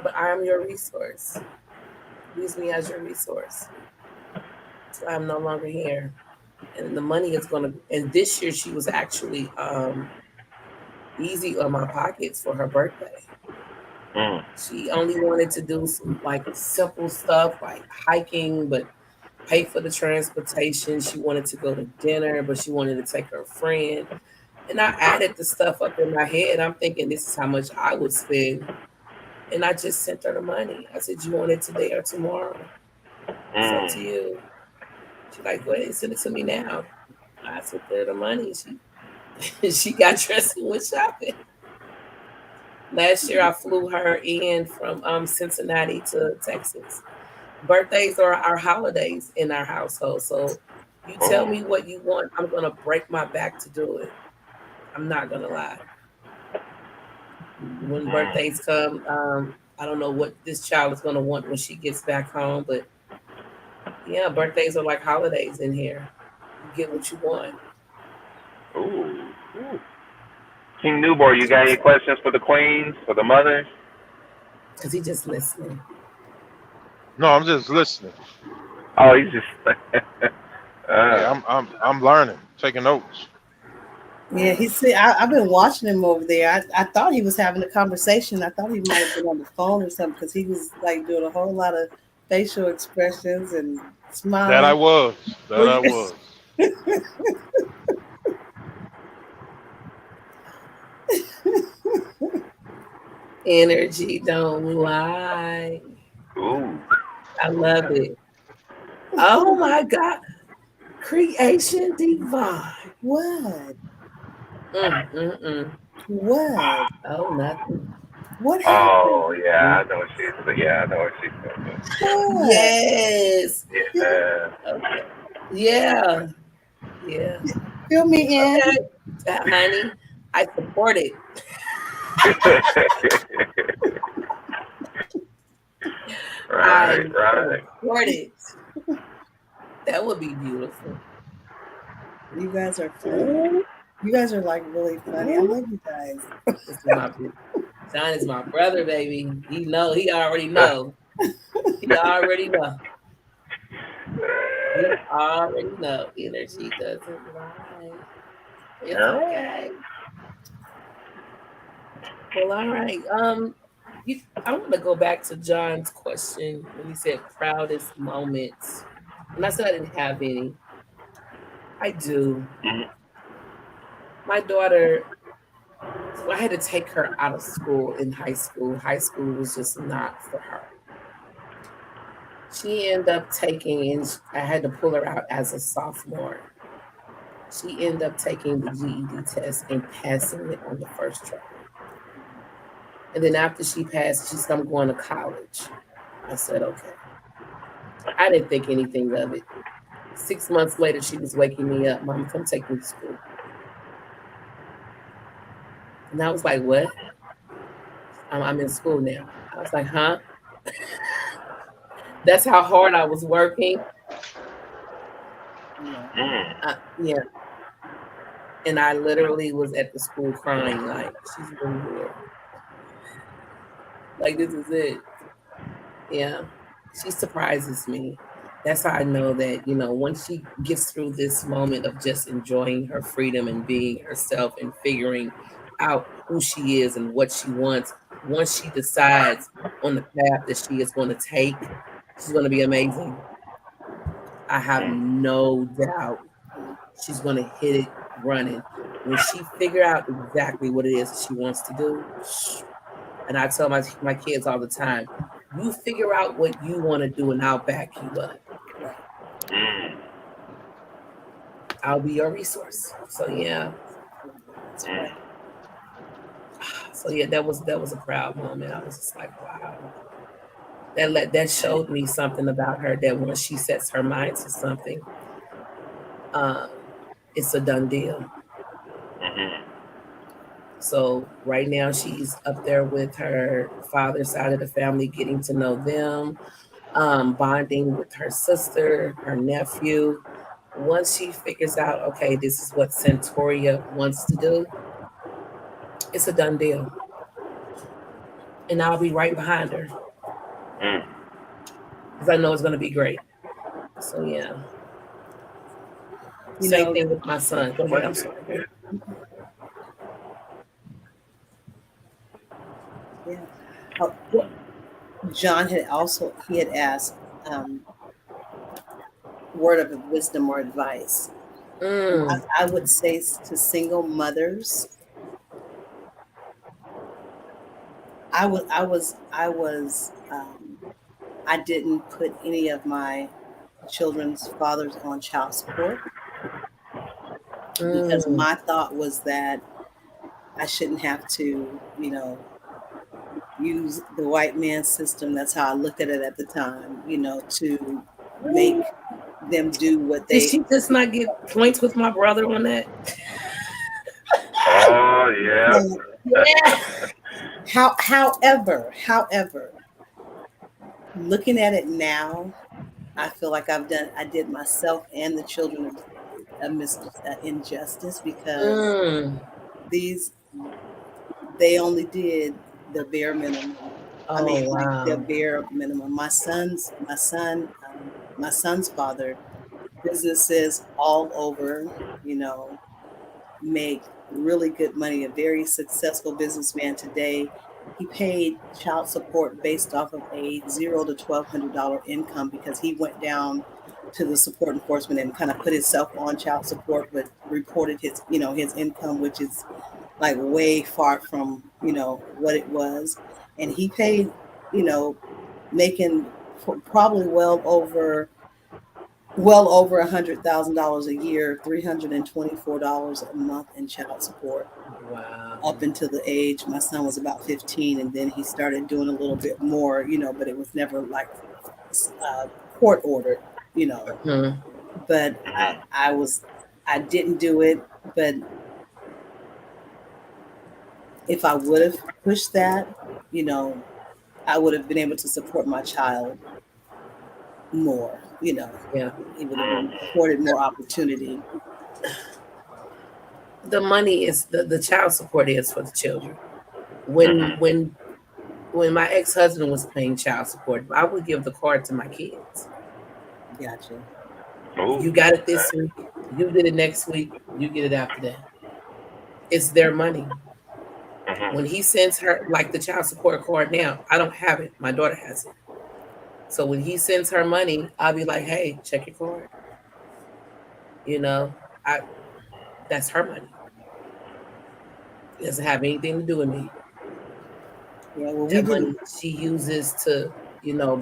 But I am your resource. Use me as your resource. So I'm no longer here. And the money is gonna and this year she was actually easy on my pockets for her birthday. Mm. She only wanted to do some like simple stuff like hiking, but pay for the transportation. She wanted to go to dinner, but she wanted to take her friend. And I added the stuff up in my head. I'm thinking this is how much I would spend. And I just sent her the money. I said, you want it today or tomorrow? It's up to Mm. you. She's like, go ahead and send it to me now. I sent her the money. She got dressed and went shopping. Last year I flew her in from Cincinnati to Texas. Birthdays are our holidays in our household. So you tell Oh. me what you want, I'm gonna break my back to do it. I'm not gonna lie. When Mm. birthdays come, I don't know what this child is gonna want when she gets back home, but yeah, birthdays are like holidays in here. You get what you want. Ooh. Ooh. King Newborn, you got any questions for the queens, for the mothers? Cause he just listening. No, I'm just listening. Oh, he's just. Yeah, I'm learning, taking notes. Yeah, he said I've been watching him over there. I thought he was having a conversation. I thought he might have been on the phone or something because he was like doing a whole lot of facial expressions and That I smiling. was. Were That I you? was. Energy don't lie. Ooh. I love it. Oh my God. Creation divine. What? Mm. What? Oh, nothing. What happened? Oh yeah, I know what she's. Yeah, I know what she's saying. What? Yes. Yeah. Okay. Yeah. Yeah. Fill me in. Okay. Honey, I support it. I Right, right. support it. That would be beautiful. You guys are funny. You guys are like really funny. I love you guys. This is my John is my brother, baby. He already know. He already know. He already know. Energy doesn't lie. It's okay. Well, all right. I want to go back to John's question when he said proudest moments. And I said I didn't have any. I do. Mhm. My daughter, so I had to take her out of school in high school. High school was just not for her. She ended up taking, and I had to pull her out as a sophomore. She ended up taking the GED test and passing it on the first try. And then after she passed, she said, I'm going to college. I said, okay. I didn't think anything of it. 6 months later, she was waking me up. Mom, come take me to school. And I was like, what? I'm in school now. I was like, huh? That's how hard I was working. Yeah. And I literally was at the school crying, like, she's really here. Like, this is it. Yeah. She surprises me. That's how I know that, once she gets through this moment of just enjoying her freedom and being herself and figuring out who she is and what she wants, once she decides on the path that she is going to take, she's going to be amazing. I have no doubt she's going to hit it running. When she figure out exactly what it is she wants to do, and I tell my kids all the time, you figure out what you want to do and I'll back you up. I'll be your resource. So yeah. So yeah, that was a proud moment. I was just like, wow. That showed me something about her, that when she sets her mind to something, it's a done deal. So right now she's up there with her father's side of the family, getting to know them, bonding with her sister, her nephew. Once she figures out, okay, this is what Centauria wants to do, it's a done deal. And I'll be right behind her. Because I know it's going to be great. So, yeah. Same thing with my son. Go ahead, I'm sorry. Yeah. John had asked word of wisdom or advice. I would say to single mothers, I didn't put any of my children's fathers on child support because my thought was that I shouldn't have to, use the white man's system. That's how I looked at it at the time, to make them do what they. Did she just not get points with my brother on that? Oh yeah. However, looking at it now, I feel like I did myself and the children a injustice because they only did the bare minimum. Like the bare minimum. My son's father, businesses all over, make really good money, a very successful businessman today. He paid child support based off of a $0 to $1,200 income because he went down to the support enforcement and kind of put himself on child support, but reported his income, which is like way far from, what it was. And he paid, making probably well over $100,000 a year, $324 a month in child support Wow. up until the age my son was about 15, and then he started doing a little bit more, but it was never like court ordered, you know. Mhm. But I didn't do it. But if I would have pushed that, I would have been able to support my child more. Yeah. He would have been afforded more opportunity. The money is the child support is for the children. When my ex-husband was paying child support, I would give the card to my kids. Gotcha. Ooh. You got it this week, you get it next week, you get it after that. It's their money. When he sends her like the child support card now, I don't have it. My daughter has it. So when he sends her money, I'll be like, hey, check your card. I that's her money. It doesn't have anything to do with me. Yeah, well, we That money didn't. she uses to,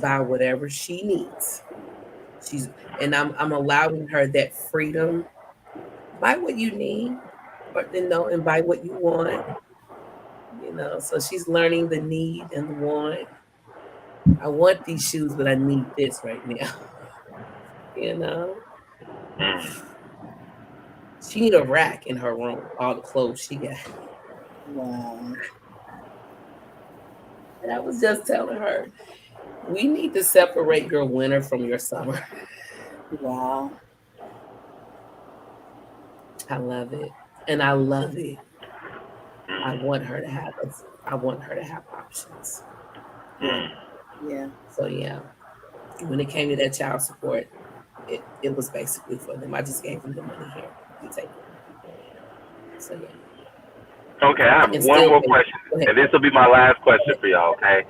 buy whatever she needs. And I'm allowing her that freedom. Buy what you need, but and buy what you want. So she's learning the need and the want. I want these shoes, but I need this right now. you know. She need a rack in her room, all the clothes she got. Wow. And I was just telling her, we need to separate your winter from your summer. Wow. I love it. And I love it. I want her to have us. I want her to have options. Yeah. So yeah. When it came to that child support, it was basically for them. I just gave them the money here. You take it. So yeah. Okay, I have And one still more pay. question, Go ahead. and this will be my last question for y'all. Okay,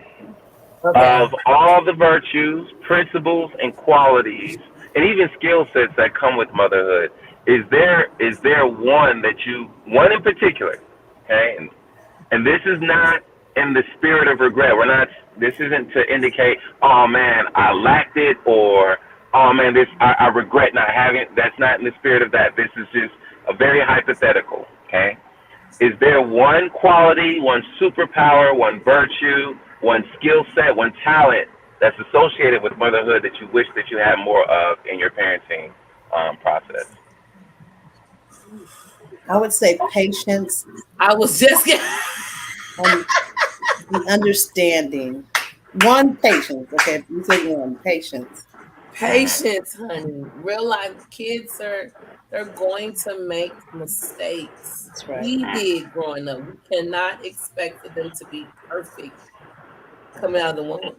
Okay. of all the virtues, principles, and qualities, and even skill sets that come with motherhood, is there one in particular? Okay, and this is not in the spirit of regret. We're not. This isn't to indicate, oh man, I lacked it, or oh man, I regret not having it. That's not in the spirit of that. This is just a very hypothetical. Okay, is there one quality, one superpower, one virtue, one skill set, one talent that's associated with motherhood that you wish that you had more of in your parenting process? I would say patience I was just and the understanding. One, patience. Okay, you said one, patience. patience, honey. Realize kids they're going to make mistakes. That's right. We did growing up. We cannot expect for them to be perfect coming out of the womb.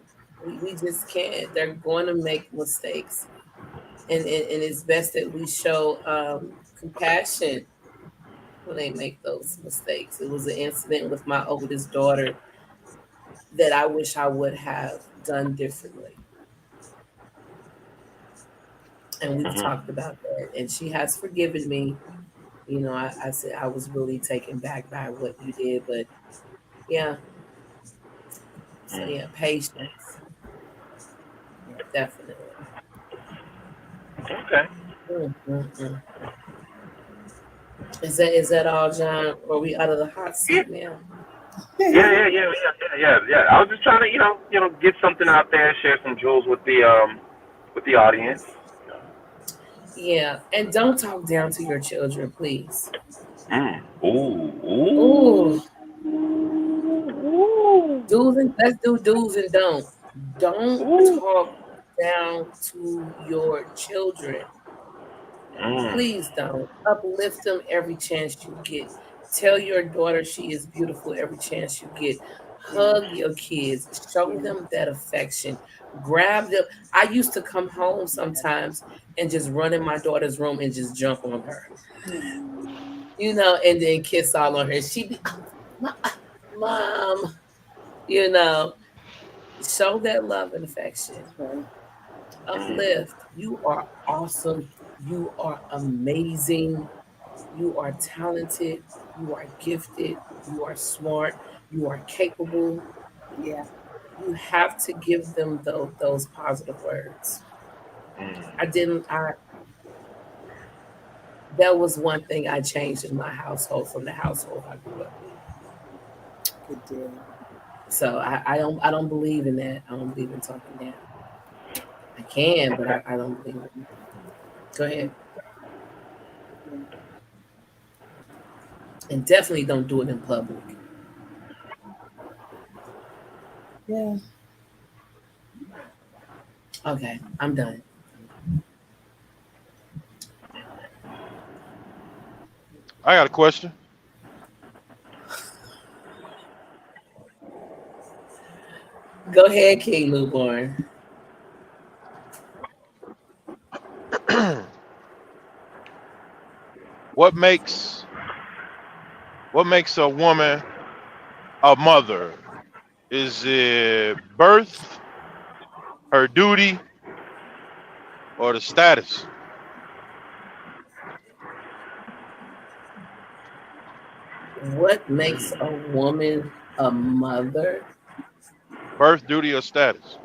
We just can't. They're going to make mistakes. And it's best that we show compassion when they make those mistakes. It was an incident with my oldest daughter that I wish I would have done differently. And we've talked about that. And she has forgiven me. I said I was really taken back by what you did, but yeah. So yeah, patience. Definitely. Okay. Mm-mm-mm. Is that all, John? Are we out of the hot seat now? Yeah. I was just trying to, get something out there, share some jewels with the audience. Yeah. And don't talk down to your children, please. Ooh. Ooh. Let's do do's and don't. Don't talk down to your children. Please don't. Uplift them every chance you get. Tell your daughter she is beautiful every chance you get. Hug your kids. Show them that affection. Grab them. I used to come home sometimes and just run in my daughter's room and just jump on her, and then kiss all on her. She'd be, Mom, you know, show that love and affection. Uplift. You are awesome. You are amazing. You are talented. you are gifted, you are smart, you are capable. Yeah. You have to give them those positive words. I didn't. I That was one thing I changed in my household from the household I grew up in. Good deal. So I don't believe in that. I don't believe in talking down. I can, but I don't believe in it. Go ahead. Yeah. And definitely don't do it in public. Yeah. Okay, I'm done. I got a question. Go ahead, King Newborn. what makes what makes a woman a mother? Is it birth, her duty, or the status? What makes a woman a mother? Birth, duty, or status?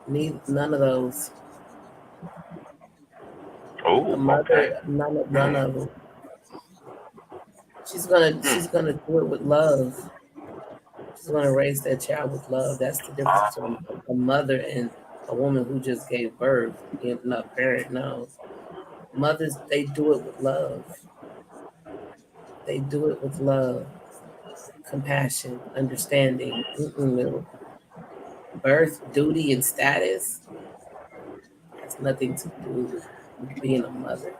None of those. A Oh, okay. mother, none of them. She's gonna do it with love. She's gonna raise that child with love. That's the difference between a mother and a woman who just gave birth. A parent knows. Mothers, they do it with love. They do it with love, compassion, understanding. No. Birth, duty, and status has nothing to do with being a mother.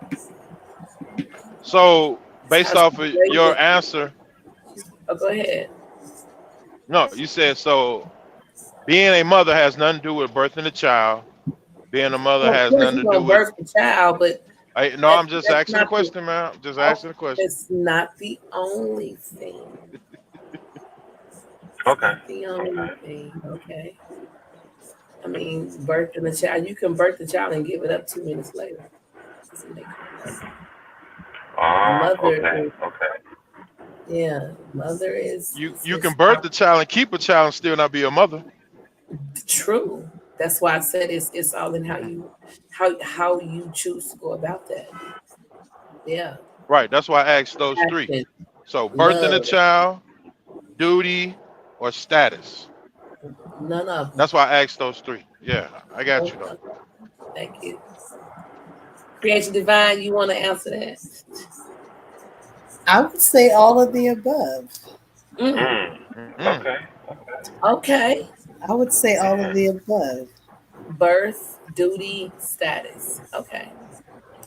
So, It's how based she off of your raises. answer, Oh, go ahead. no, you said so. Being a mother has nothing to do with birthing a child. Being a mother Well, of has course, nothing you're to do gonna with. birth the child, but No, that's I'm just that's asking a not the question, man. I'm just oh, asking a question. that's not the only thing. It's Okay. not the only Okay. thing. Okay. I mean, birthing the child, you can birth the child and give it up 2 minutes later. Doesn't make her a mother. A mother Okay. is, Okay. yeah, mother is You can birth the child and keep a child and still not be a mother. true. That's why I said it's all in how you choose to go about that. Yeah, Right. That's why I asked those three. passion, So, birthing a love, child, duty, or status. none of them. That's why I asked those three. Yeah, I got you though. Thank you. Creation Divine, you want to answer that? I would say all of the above. Mm, Mm. Okay. okay. I would say all of the above. Birth, duty, status. Okay.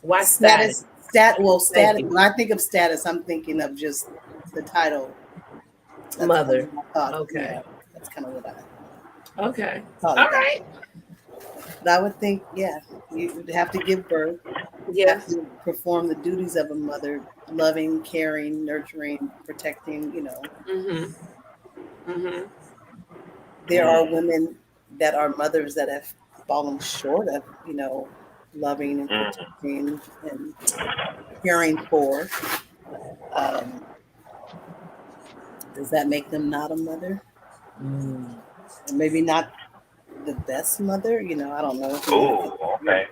Why status? Thank Status. you. When I think of status, I'm thinking of just the title. That's kind Mother. of what I thought. Okay. Yeah, that's kind of what I Okay. thought All about. right. But I would think, yeah, you would have to give birth, have Yes. to perform the duties of a mother, loving, caring, nurturing, protecting. Mm-hmm. Mm-hmm. There are women that are mothers that have fallen short of, loving and protecting and caring for. Um, does that make them not a mother? Mm. Or maybe not the best mother? I don't know if you want to. Oh, okay.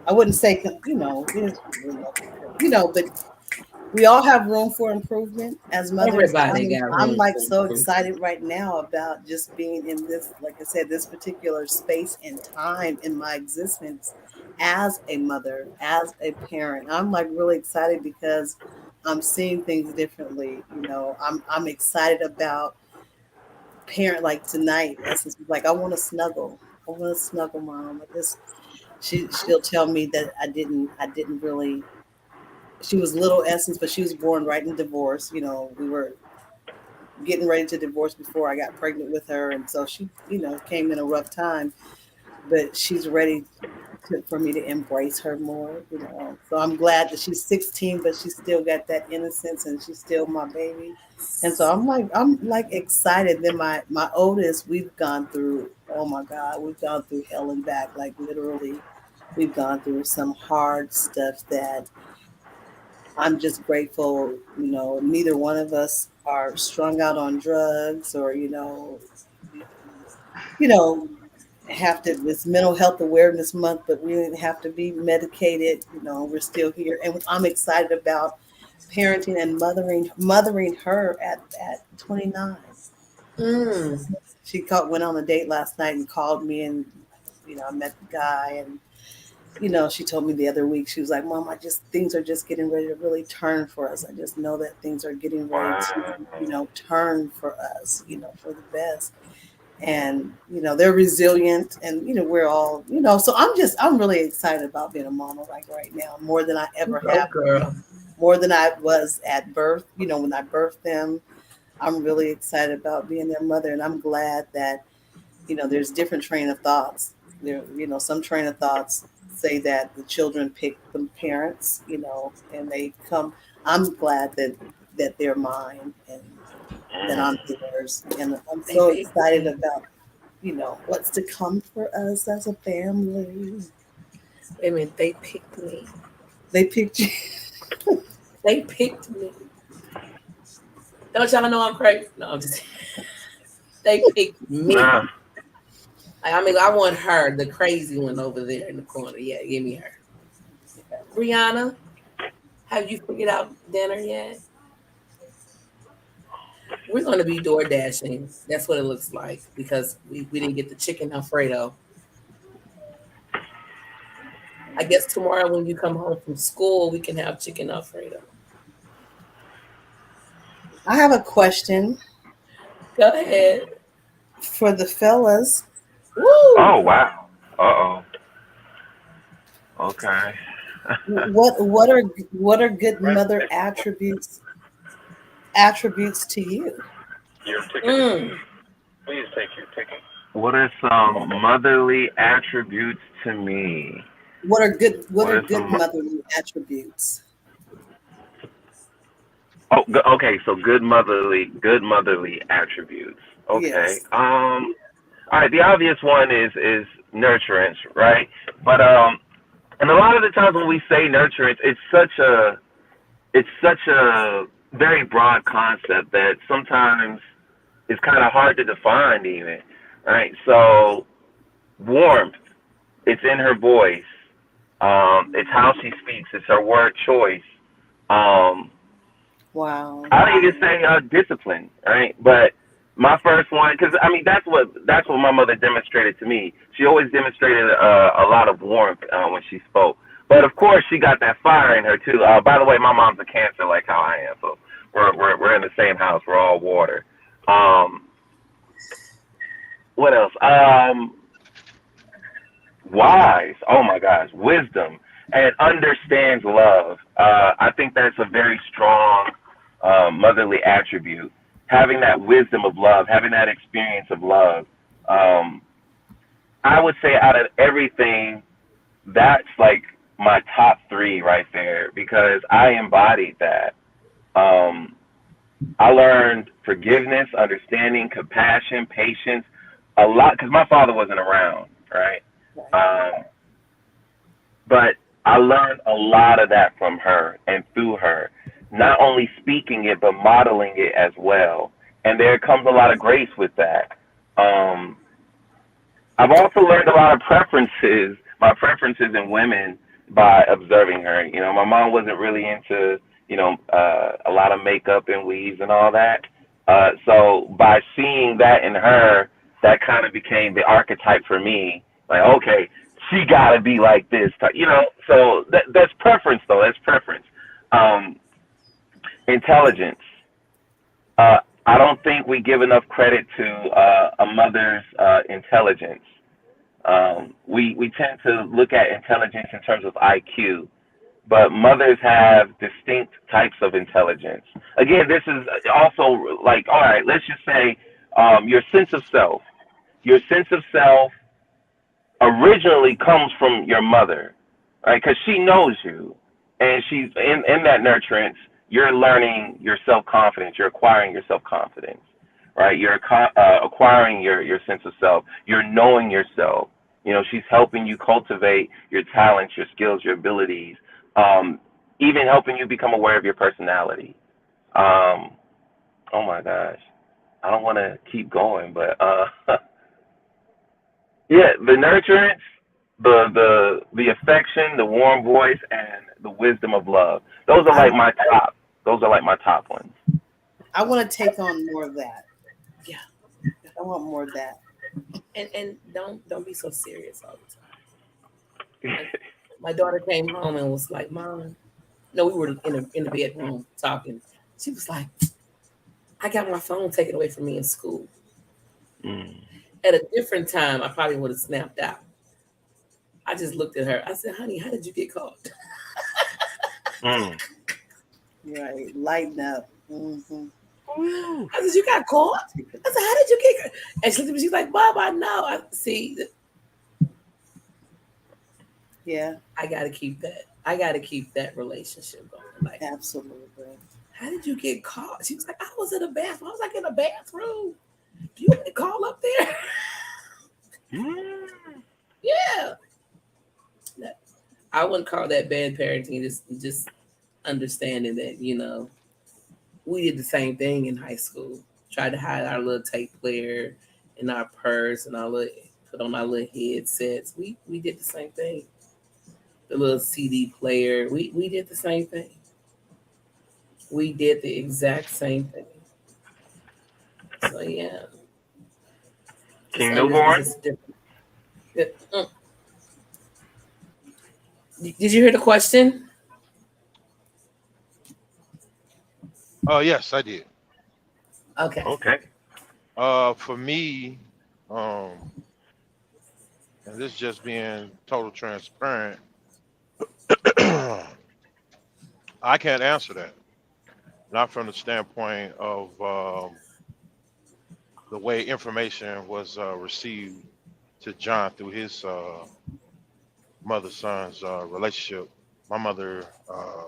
I wouldn't say, but we all have room for improvement as mothers. And Everybody got I'm room like for so improvement. excited right now about just being in this, like I said, this particular space and time in my existence as a mother, as a parent. I'm like really excited because I'm seeing things differently. I'm excited about parent like tonight. Essence was like, I want to snuggle. I want to snuggle, mom. She'll tell me that I didn't really. She was little Essence, but she was born right in divorce. We were getting ready to divorce before I got pregnant with her, and so she, came in a rough time. But she's ready for me to embrace her more. So I'm glad that she's 16, but she still got that innocence, and she's still my baby. And so I'm like excited. Then my oldest, we've gone through. Oh my God, we've gone through hell and back. Like literally, we've gone through some hard stuff that I'm just grateful, neither one of us are strung out on drugs or, you know, have to, it's mental health awareness month, but we didn't have to be medicated. We're still here. And I'm excited about parenting and mothering her at 29. Mm. She went on a date last night and called me, and I met the guy, and she told me the other week, she was like, Mom, things are just getting ready to really turn for us. I just know that things are getting ready to, Wow. turn for us, for the best. And, they're resilient, and, we're all, so I'm really excited about being a mama like right now, more than I ever Go have, girl. more than I was at birth, when I birthed them. I'm really excited about being their mother. And I'm glad that, there's different train of thoughts. There, some train of thoughts say that the children pick the parents, and they come. I'm glad that they're mine and that I'm Mm. theirs, and I'm They so picked excited me. about what's to come for us as a family. Wait a minute, they picked me. They picked you. They picked me. Don't y'all know I'm crazy? No, I'm just they picked me. Nah. I mean, I want her, the crazy one over there in the corner. Yeah, give me her. Brianna, have you figured out dinner yet? We're going to be door dashing. That's what it looks like because we didn't get the chicken Alfredo. I guess tomorrow when you come home from school, we can have chicken Alfredo. I have a question Go ahead. for the fellas. Woo! Oh wow. Uh-oh. Okay. What are good mother attributes to you? Your ticket. Mm. Please take your ticket. What are some motherly attributes to me? What What are are good some? motherly attributes? Oh, okay. So good motherly attributes. Okay. Yes. All right. The obvious one is nurturance, right? But and a lot of the times when we say nurturance, it's such a very broad concept that sometimes it's kind of hard to define even, right? So warmth, it's in her voice. It's how she speaks. It's her word choice. Um, Wow. I don't even say discipline, right? But my first one, because I mean that's what my mother demonstrated to me. She always demonstrated a lot of warmth when she spoke. But of course, she got that fire in her too. By the way, my mom's a Cancer, like how I am, so we're in the same house. We're all water. Um, what else? Wise. Oh my gosh, wisdom and understands love. I think that's a very strong motherly attribute. Having that wisdom of love, having that experience of love. Um, I would say out of everything, that's like my top three right there because I embodied that. Um, I learned forgiveness, understanding, compassion, patience, a lot because my father wasn't around, right? Right. Um, but I learned a lot of that from her and through her, not only speaking it but modeling it as well. And there comes a lot of grace with that. Um, I've also learned a lot of preferences, my preferences in women by observing her. My mom wasn't really into, a lot of makeup and weaves and all that. So by seeing that in her, that kind of became the archetype for me. Like, okay, she got to be like this, So that's preference, though. That's preference. Um, Intelligence. I don't think we give enough credit to a mother's intelligence. We tend to look at intelligence in terms of IQ, but mothers have distinct types of intelligence. Again, this is also like, all right, let's just say your sense of self. Your sense of self originally comes from your mother, right? Because she knows you, and she's in that nurturance. You're learning your self confidence. You're acquiring your self confidence, right? You're acquiring your sense of self. You're knowing yourself. She's helping you cultivate your talents, your skills, your abilities. Um, even helping you become aware of your personality. Um, oh my gosh, I don't want to keep going, but yeah, the nurturance, the affection, the warm voice, and the wisdom of love. Those are like my top. Those are like my top ones. I want to take on more of that. Yeah. I want more of that. And don't be so serious all the time. Like, my daughter came home and was like, "Mom," no, we were in the bedroom talking. She was like, "I got my phone taken away from me in school." Mm. At a different time, I probably would have snapped out. I just looked at her. I said, "Honey, how did you get caught?" Mm. Right. Lighten up. Mm-hmm. I said, "You got caught?" I said, "How did you get caught?" And she's like, "Bob, I know." I see. Yeah, I got to keep that. I got to keep that relationship going. Like, absolutely. how did you get caught? She was like, "I was in a bathroom. I was like in a bathroom. Do you want me to call up there?" Mm. Yeah. I wouldn't call that bad parenting. Just understanding that, we did the same thing in high school. Tried to hide our little tape player in our purse and put on our little headsets. We did the same thing. The little CD player. We did the same thing. We did the exact same thing. So yeah. King Newborn. Just different. Did you hear the question? Oh, yes, I did. Okay. Okay. For me, um, and this just being total transparent, I can't answer that. Not from the standpoint of the way information was received to John through his mother-son's relationship. My mother uh,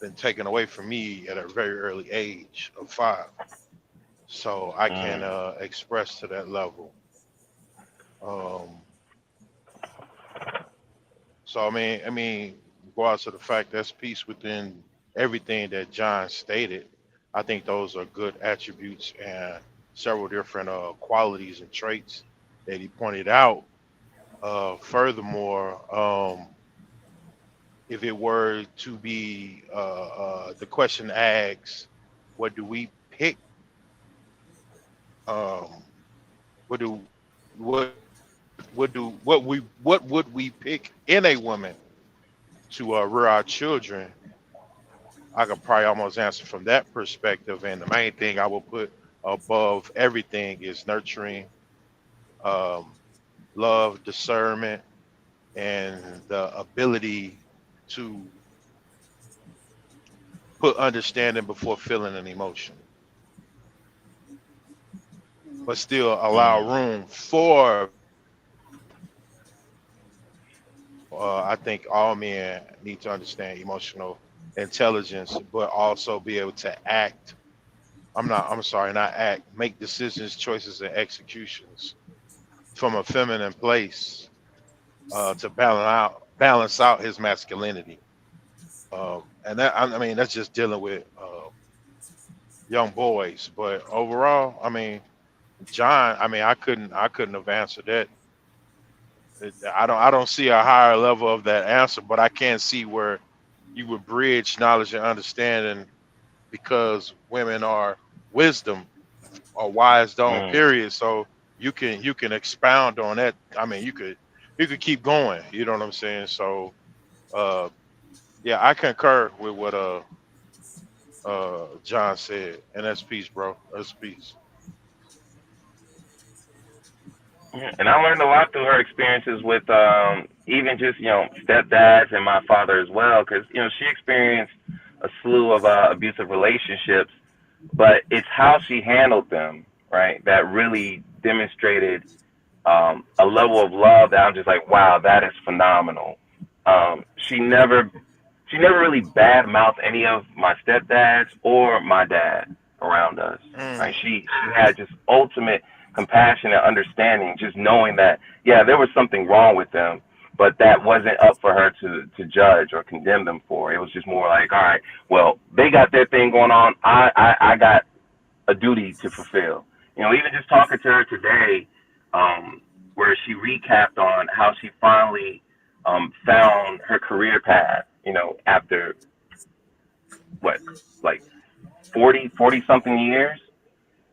been taken away from me at a very early age of 5, so I can Mm. express to that level. Um, so I mean, regardless to the fact that's peace within everything that John stated, I think those are good attributes and several different qualities and traits that he pointed out. Furthermore, if it were to be the question asks, what do we pick? Um, what do what what would we pick in a woman to rear our children? I could probably almost answer from that perspective. And the main thing I will put above everything is nurturing, um, love, discernment, and the ability to put understanding before feeling an emotion, but still allow Mm. room for. I think all men need to understand emotional intelligence, but also be able to act. I'm sorry, not act, make decisions, choices, and executions from a feminine place to balance out his masculinity. And that, I mean, that's just dealing with young boys. But overall, I mean, John, I mean, I couldn't have answered that. I don't see a higher level of that answer, but I can see where you would bridge knowledge and understanding because women are wisdom or wise don't Mm. period. So you can expound on that. I mean, you could keep going. You know what I'm saying? So uh yeah, I concur with what John said, and that's peace, bro. That's peace. And I learned a lot through her experiences with even just stepdads and my father as well, because she experienced a slew of abusive relationships, but it's how she handled them, right, that really demonstrated a level of love that I'm just like, wow, that is phenomenal. She never really bad mouthed any of my stepdads or my dad around us. Mm, Right? She had just ultimate compassion and understanding, just knowing that yeah, there was something wrong with them, but that wasn't up for her to judge or condemn them for. It was just more like, all right, well, they got their thing going on. I got a duty to fulfill. You know, even just talking to her today, where she recapped on how she finally found her career path, you know, after what, like 40 something years.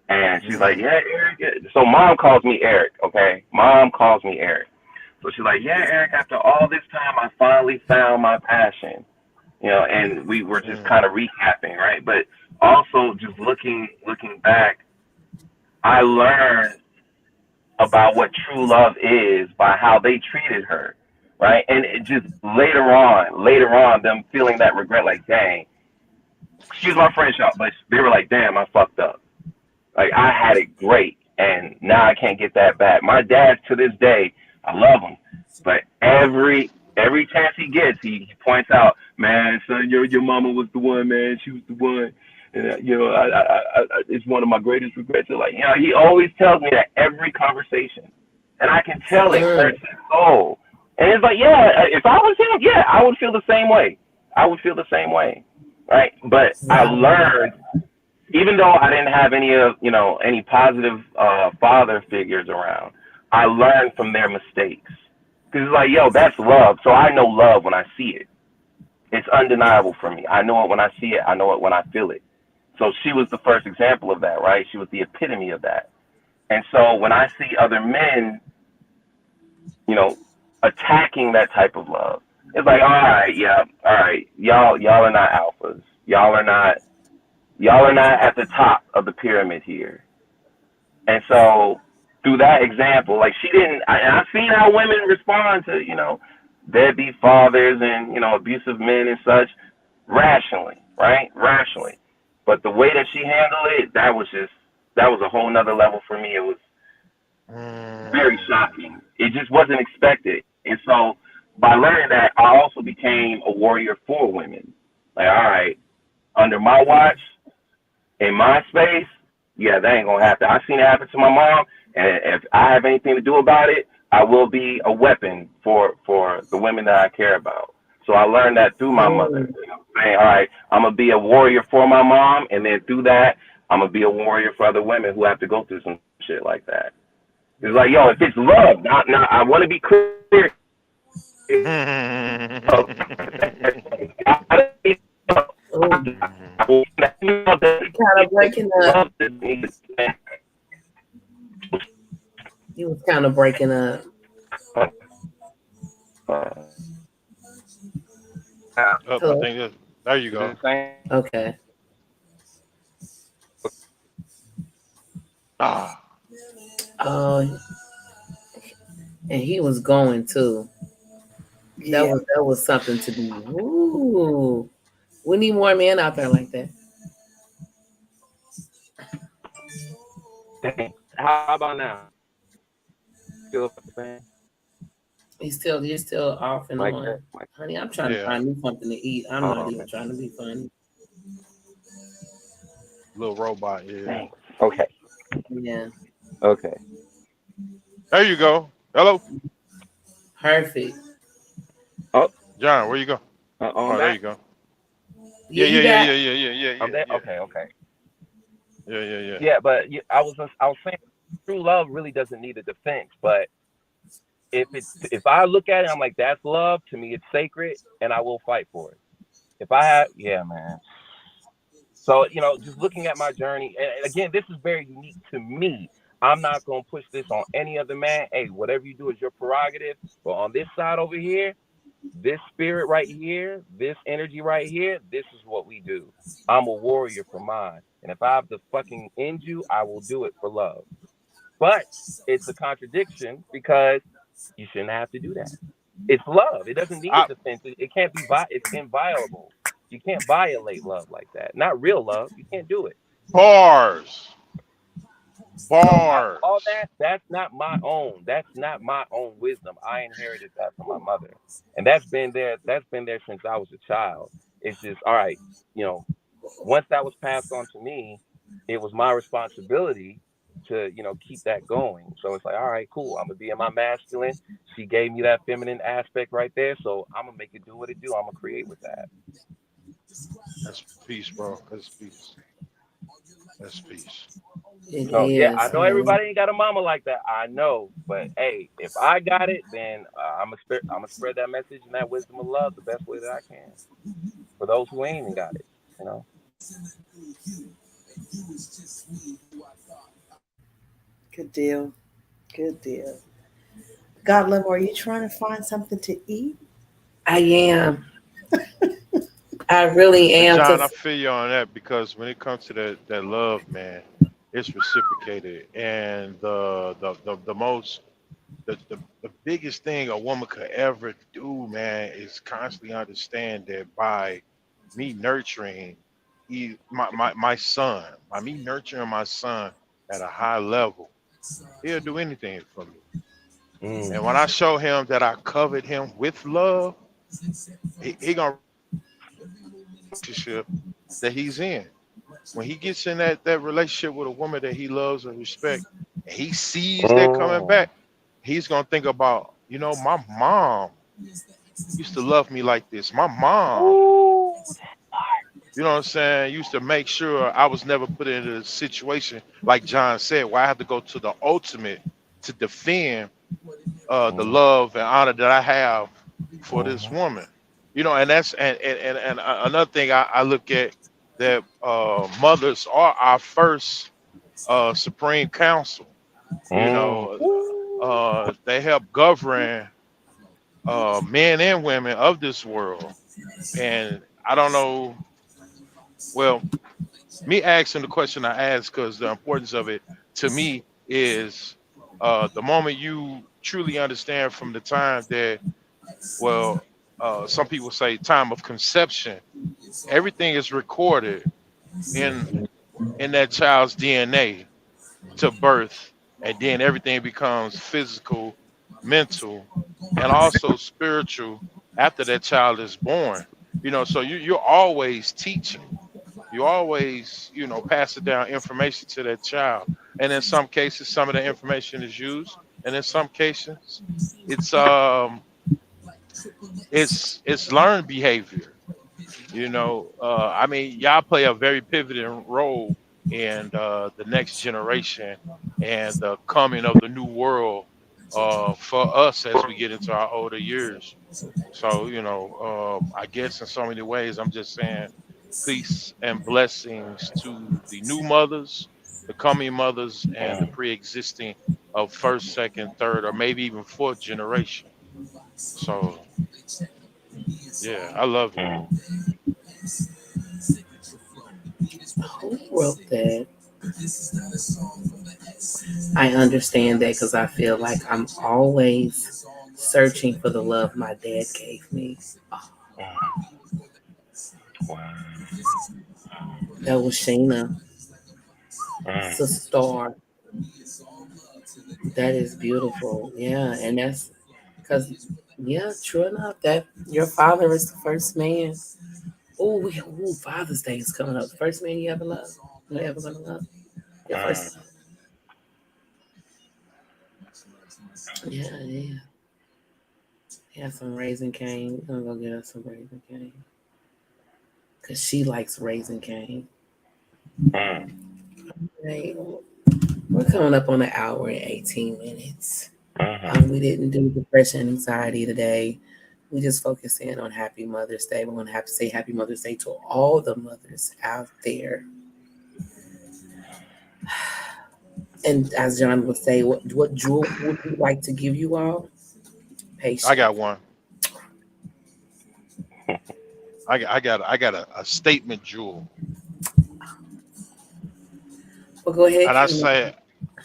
And she's like, yeah, Eric. Yeah. So mom calls me Eric, okay? Mom calls me Eric. So she's like, yeah, Eric, after all this time, I finally found my passion. You know, and we were just kind of recapping, right? But also just looking back, I learned about what true love is by how they treated her, right? And it just later on, them feeling that regret, like, dang, excuse my French, y'all, but they were like, damn, I fucked up. Like, I had it great, and now I can't get that back. My dad, to this day, I love him, but every chance he gets, he points out, man, son, your mama was the one, man. She was the one. And, you know, I it's one of my greatest regrets. Like, you know, he always tells me that every conversation, and I can tell it hurts his soul. And it's like, yeah, if I was him, yeah, I would feel the same way. I would feel the same way, right? But I learned, even though I didn't have any positive father figures around, I learned from their mistakes. Because it's like, yo, that's love. So I know love when I see it. It's undeniable for me. I know it when I see it. I know it when I feel it. So she was the first example of that, right? She was the epitome of that. And so when I see other men, you know, attacking that type of love, it's like, all right, yeah, all right, y'all are not alphas. Y'all are not at the top of the pyramid here. And so through that example, like I've seen how women respond to, you know, deadbeat fathers and, you know, abusive men and such rationally, right? Rationally. But the way that she handled it, that was a whole nother level for me. It was very shocking. It just wasn't expected. And so by learning that, I also became a warrior for women. Like, all right, under my watch, in my space, yeah, that ain't gonna happen. I've seen it happen to my mom, and if I have anything to do about it, I will be a weapon for the women that I care about. So I learned that through my mother. You know, saying, all right, I'm gonna be a warrior for my mom, and then through that, I'm gonna be a warrior for other women who have to go through some shit like that. It's like, yo, if it's love, not I want to be clear. Kind of breaking up. You was kind of breaking up. I think there you go. Okay. Oh, and he was going too. Yeah. That was something to be. Ooh, we need more men out there like that. How about now? You're still off and Like on. that. Honey, I'm trying to find me something to eat. I'm not even trying to be funny. Little robot, yeah. Thanks. Okay. Yeah. Okay. There you go. Hello, Perfect. John. Where you go? Oh, there you go. Yeah. I'm there? Yeah. Okay. Yeah. Yeah, but I was saying, true love really doesn't need a defense. But if I look at it, I'm like, that's love. To me, it's sacred, and I will fight for it. If I have, yeah, man. So, you know, just looking at my journey, and again, this is very unique to me. I'm not going to push this on any other man. Hey, whatever you do is your prerogative. But on this side over here, this spirit right here, this energy right here, this is what we do. I'm a warrior for mine. And if I have to fucking end you, I will do it for love. But it's a contradiction because you shouldn't have to do that. It's love. It doesn't need a defense. It can't be, it's inviolable. You can't violate love like that. Not real love. You can't do it. Bars. All that's not my own. That's not my own wisdom. I inherited that from my mother. And that's been there since I was a child. It's just, all right, you know, once that was passed on to me, it was my responsibility to, keep that going. So it's like, all right, cool. I'm gonna be in my masculine. She gave me that feminine aspect right there, so I'm gonna make it do what it do. I'm gonna create with that. That's peace, bro. That's peace. That's peace. It So yeah, I is, know man. everybody ain't got a mama like that. I know, but hey, if I got it, then I'm gonna spread that message and that wisdom of love the best way that I can for those who ain't even got it. You know. Good deal. Good deal. God love, are you trying to find something to eat? I am. I really And am. John, I Cause feel you on that because when it comes to that love, man, it's reciprocated. And the most the biggest thing a woman could ever do, man, is constantly understand that by me nurturing my son, by me nurturing my son at a high level, he'll do anything for me. And when Mm. I show him that I covered him with love, he gonna relationship that he's in. When he gets in that relationship with a woman that he loves and respect, and he sees that coming Mm. back, he's gonna think about, my mom used to love me like this. My mom, Ooh. you know what I'm saying, used to make sure I was never put into a situation like John said, where I have to go to the ultimate to defend the Mm. love and honor that I have for this Mhm. woman. And that's and another thing I look at that mothers are our first supreme council. You Mm. know, Ooh. they help govern men and women of this world. And I don't know. Well, me asking the question I asked because the importance of it to me is the moment you truly understand from the time that, well, some people say time of conception, everything is recorded in that child's DNA to birth, and then everything becomes physical, mental, and also spiritual after that child is born. So you're always teaching. You always, passing down information to that child. And in some cases, some of the information is used, and in some cases, it's it's learned behavior. I mean, y'all play a very pivotal role in the next generation and the coming of the new world for us as we get into our older years. So, I guess in so many ways, I'm just saying peace and blessings to the new mothers, the coming mothers, and the Mm. pre-existing of first, second, third, or maybe even fourth generation. So, yeah, I love it. Mm. who wrote that? I understand that because I feel like I'm always searching for the love my dad gave me. Mm. Wow. That was Shayna, Mm. Sister. That is beautiful. Yeah, and that's because, yeah, true enough, that your father is the first man. Father's Day is coming up. The first man you ever loved, you ever gonna love. Your Mm. first, yeah, yeah. Yeah, some raisin cane. We're gonna go get us some raisin cane because she likes raisin cane. Mm. Right. We're coming up on an hour and 18 minutes. Mhm. We didn't do depression and anxiety today. We just focused in on Happy Mother's Day. We're going to have to say Happy Mother's Day to all the mothers out there. And as John would say, what jewel would we like to give you all? I Patience. got one. I got a statement jewel, Well, go ahead, and I King. say,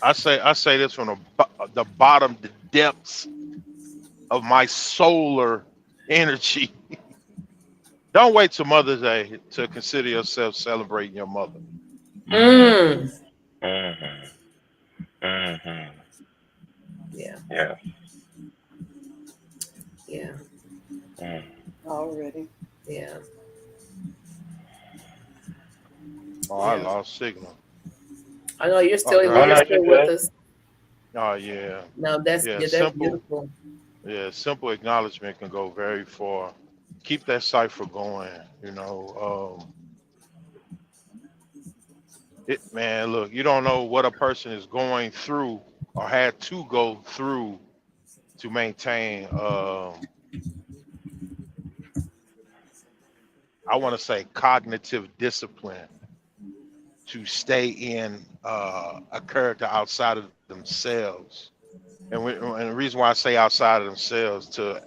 I say this from the bottom, the depths of my solar energy. Don't wait till Mother's Day to consider yourself celebrating your mother. Mhm. Mm. Mhm. Mhm. Yeah, Yeah. yeah, Mm. Already. Oh, I yeah. lost signal. I know you're still Okay. Oh you're no, you're still with good. us. Oh yeah. No, that's Yeah. yeah, that's Simple. beautiful. Yeah. Simple acknowledgement can go very far. Keep that cipher going. You know. Man, look, you don't know what a person is going through or had to go through to maintain. I want to say cognitive discipline to stay in a character outside of themselves. And the reason why I say outside of themselves to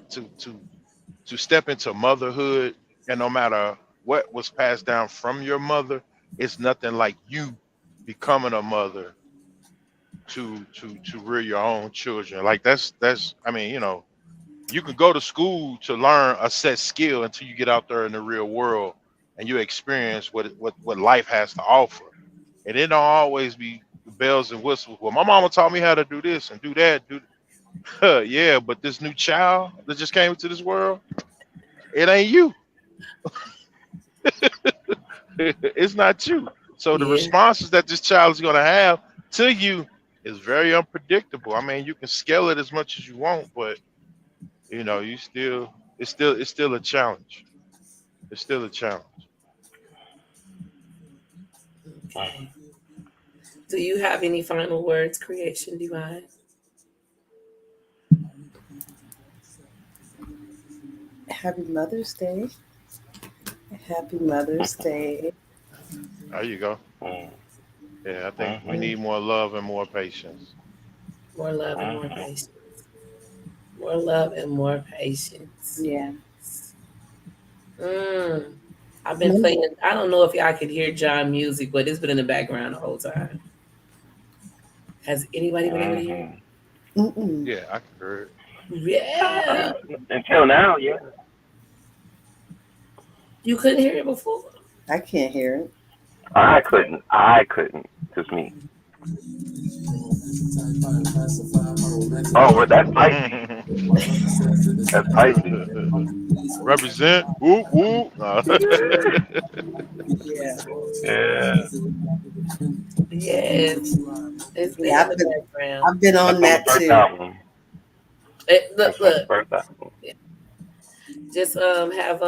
step into motherhood, and no matter what was passed down from your mother, it's nothing like you becoming a mother to rear your own children. Like that's I mean, you can go to school to learn a set skill until you get out there in the real world and you experience what life has to offer. And it don't always be bells and whistles. Well, my mama taught me how to do this and do that. Yeah, but this new child that just came into this world, it ain't you. It's not you. So the Yeah. responses that this child is gonna have to you is very unpredictable. I mean, you can scale it as much as you want, but you still it's still a challenge. It's still a challenge. Okay. Do you have any final words, Creation Divine? Happy Mother's Day. Happy Mother's Day. There you go. Mm, Yeah, I think we mhm, need more love and more patience. More love and more mhm. patience. More love and more patience. Yeah. Mm. I've been playing. I don't know if y'all could hear John music, but it's been in the background the whole time. Has anybody been able to hear it? Mhm. Mm-mm. Yeah, I can hear it. Yeah. Until now, yeah. You couldn't hear it before. I can't hear it. I couldn't. I couldn't. Just me. Oh, well, that's spicy. That's spicy. Represent. Whoop whoop. No. Yeah. Yeah, Yes. It's been Yeah, in the background. I've been that's on from the that first too. album. That's Look, from the look. first album. Just have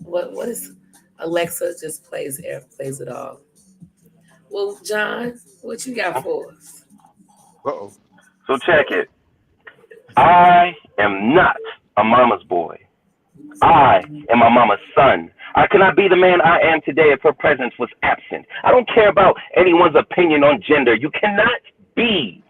what is Alexa just plays it all. Well, John, what you got for us? Uh-oh. So check it. I am not a mama's boy. I am my mama's son. I cannot be the man I am today if her presence was absent. I don't care about anyone's opinion on gender. You cannot be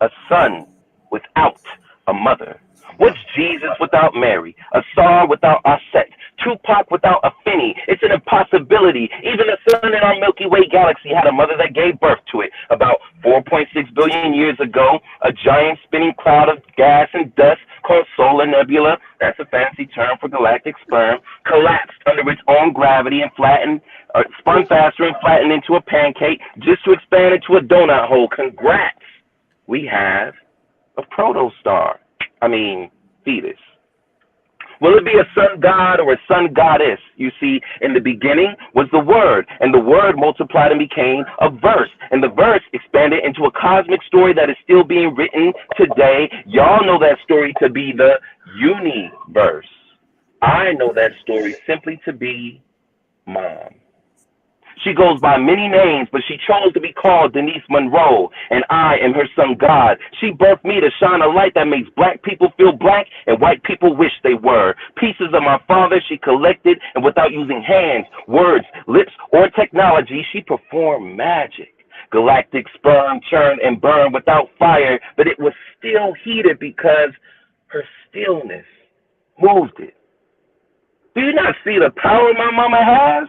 a son without a mother. What's Jesus without Mary? Asar without Aset? Tupac without a Finney? It's an impossibility. Even the sun in our Milky Way galaxy had a mother that gave birth to it. About 4.6 billion years ago, a giant spinning cloud of gas and dust called solar nebula, that's a fancy term for galactic sperm, collapsed under its own gravity and flattened, spun faster and flattened into a pancake just to expand into a donut hole. Congrats! We have a protostar. I mean, fetus. Will it be a sun god or a sun goddess? You see, in the beginning was the word, and the word multiplied and became a verse, and the verse expanded into a cosmic story that is still being written today. Y'all know that story to be the universe. I know that story simply to be mom. She goes by many names, but she chose to be called Denise Monroe, and I am her son God. She birthed me to shine a light that makes black people feel black and white people wish they were. Pieces of my father she collected, and without using hands, words, lips, or technology, she performed magic. Galactic sperm churned and burned without fire, but it was still heated because her stillness moved it. Do you not see the power my mama has?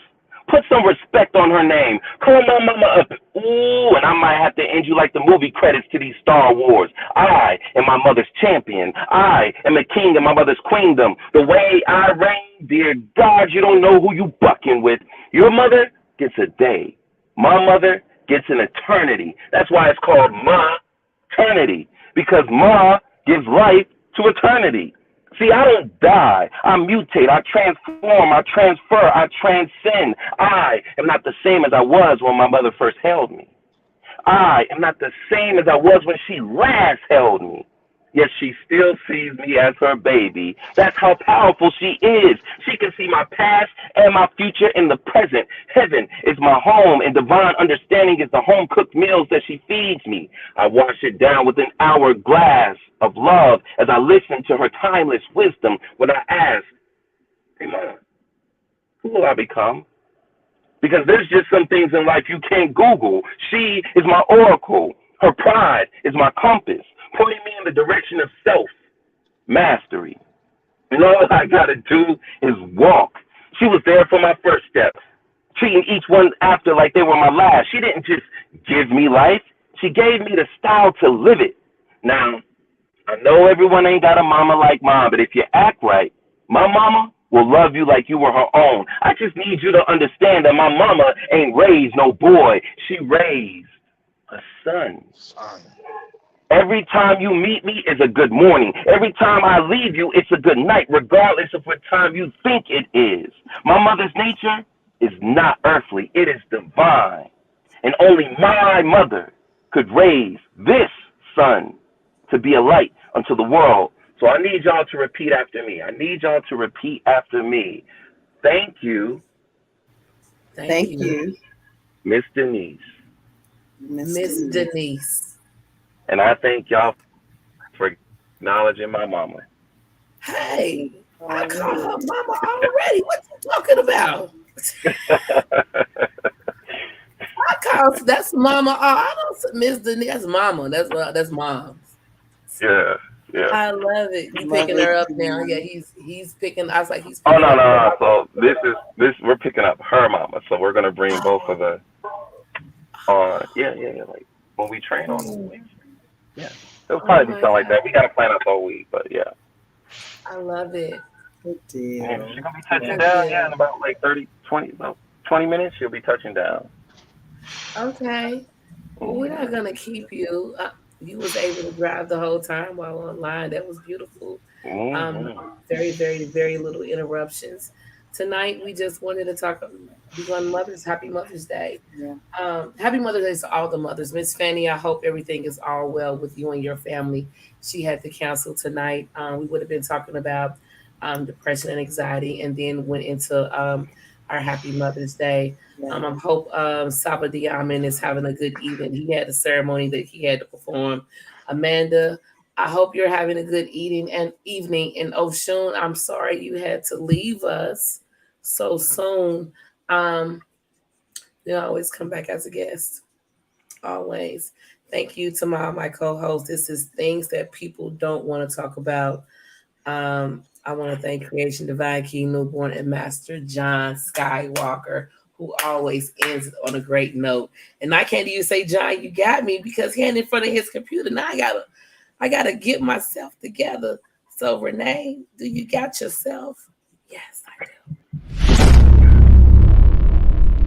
Put some respect on her name. Call my mama up. Ooh, and I might have to end you like the movie credits to these Star Wars. I am my mother's champion. I am a king in my mother's queendom. The way I reign, dear God, you don't know who you bucking with. Your mother gets a day. My mother gets an eternity. That's why it's called Ma-ternity, because Ma gives life to eternity. See, I don't die. I mutate. I transform. I transfer. I transcend. I am not the same as I was when my mother first held me. I am not the same as I was when she last held me. Yet she still sees me as her baby. That's how powerful she is. She can see my past and my future in the present. Heaven is my home, and divine understanding is the home-cooked meals that she feeds me. I wash it down with an hourglass of love as I listen to her timeless wisdom when I ask, hey, Mom, who will I become? Because there's just some things in life you can't Google. She is my oracle. Her pride is my compass, pointing me in the direction of self-mastery. And all I got to do is walk. She was there for my first steps, treating each one after like they were my last. She didn't just give me life. She gave me the style to live it. Now, I know everyone ain't got a mama like mine, but if you act right, my mama will love you like you were her own. I just need you to understand that my mama ain't raised no boy. She raised a son. Son. Every time you meet me is a good morning. Every time I leave you, it's a good night, regardless of what time you think it is. My mother's nature is not earthly. It is divine. And only my mother could raise this son to be a light unto the world. So I need y'all to repeat after me. I need y'all to repeat after me. Thank you, Thank you, Miss Denise. Miss Denise. And I thank y'all for acknowledging my mama. Hey, I call her mama already. What you talking about? I call that's mama. I don't Miss Denise. That's mama. That's mom. Yeah, yeah. I love it. You Love picking it her up too. now? Yeah, he's picking. I was like, he's. Oh Picking no, no, up no. So this we're picking up her mama. So we're gonna bring both of the yeah. Like when we train on the week. Yeah. It'll probably be something like that. We gotta plan out the whole week, but yeah. I love it. Good deal. Yeah, she's gonna be touching down, in about like 20 minutes, she'll be touching down. Okay. Well, we're not gonna keep you. You was able to drive the whole time while online. That was beautiful. Very, very, very little interruptions. Tonight we just wanted to talk. We're on Mother's Happy Mother's Day. Yeah. Happy Mother's Day to all the mothers. Miss Fanny, I hope everything is all well with you and your family. She had to cancel tonight. We would have been talking about depression and anxiety, and then went into our Happy Mother's Day. I hope Saba Diamond is having a good evening. He had a ceremony that he had to perform. Amanda, I hope you're having a good evening. And Oshun, I'm sorry you had to leave us so soon. You always come back as a guest. Always. Thank you to my co-host. This is things that people don't want to talk about. I want to thank Creation Divine King Newborn and Master John Skywalker, who always ends on a great note. And I can't even say, John, you got me, because he ain't in front of his computer. Now I gotta get myself together. So Renee, do you got yourself? Yes, I do.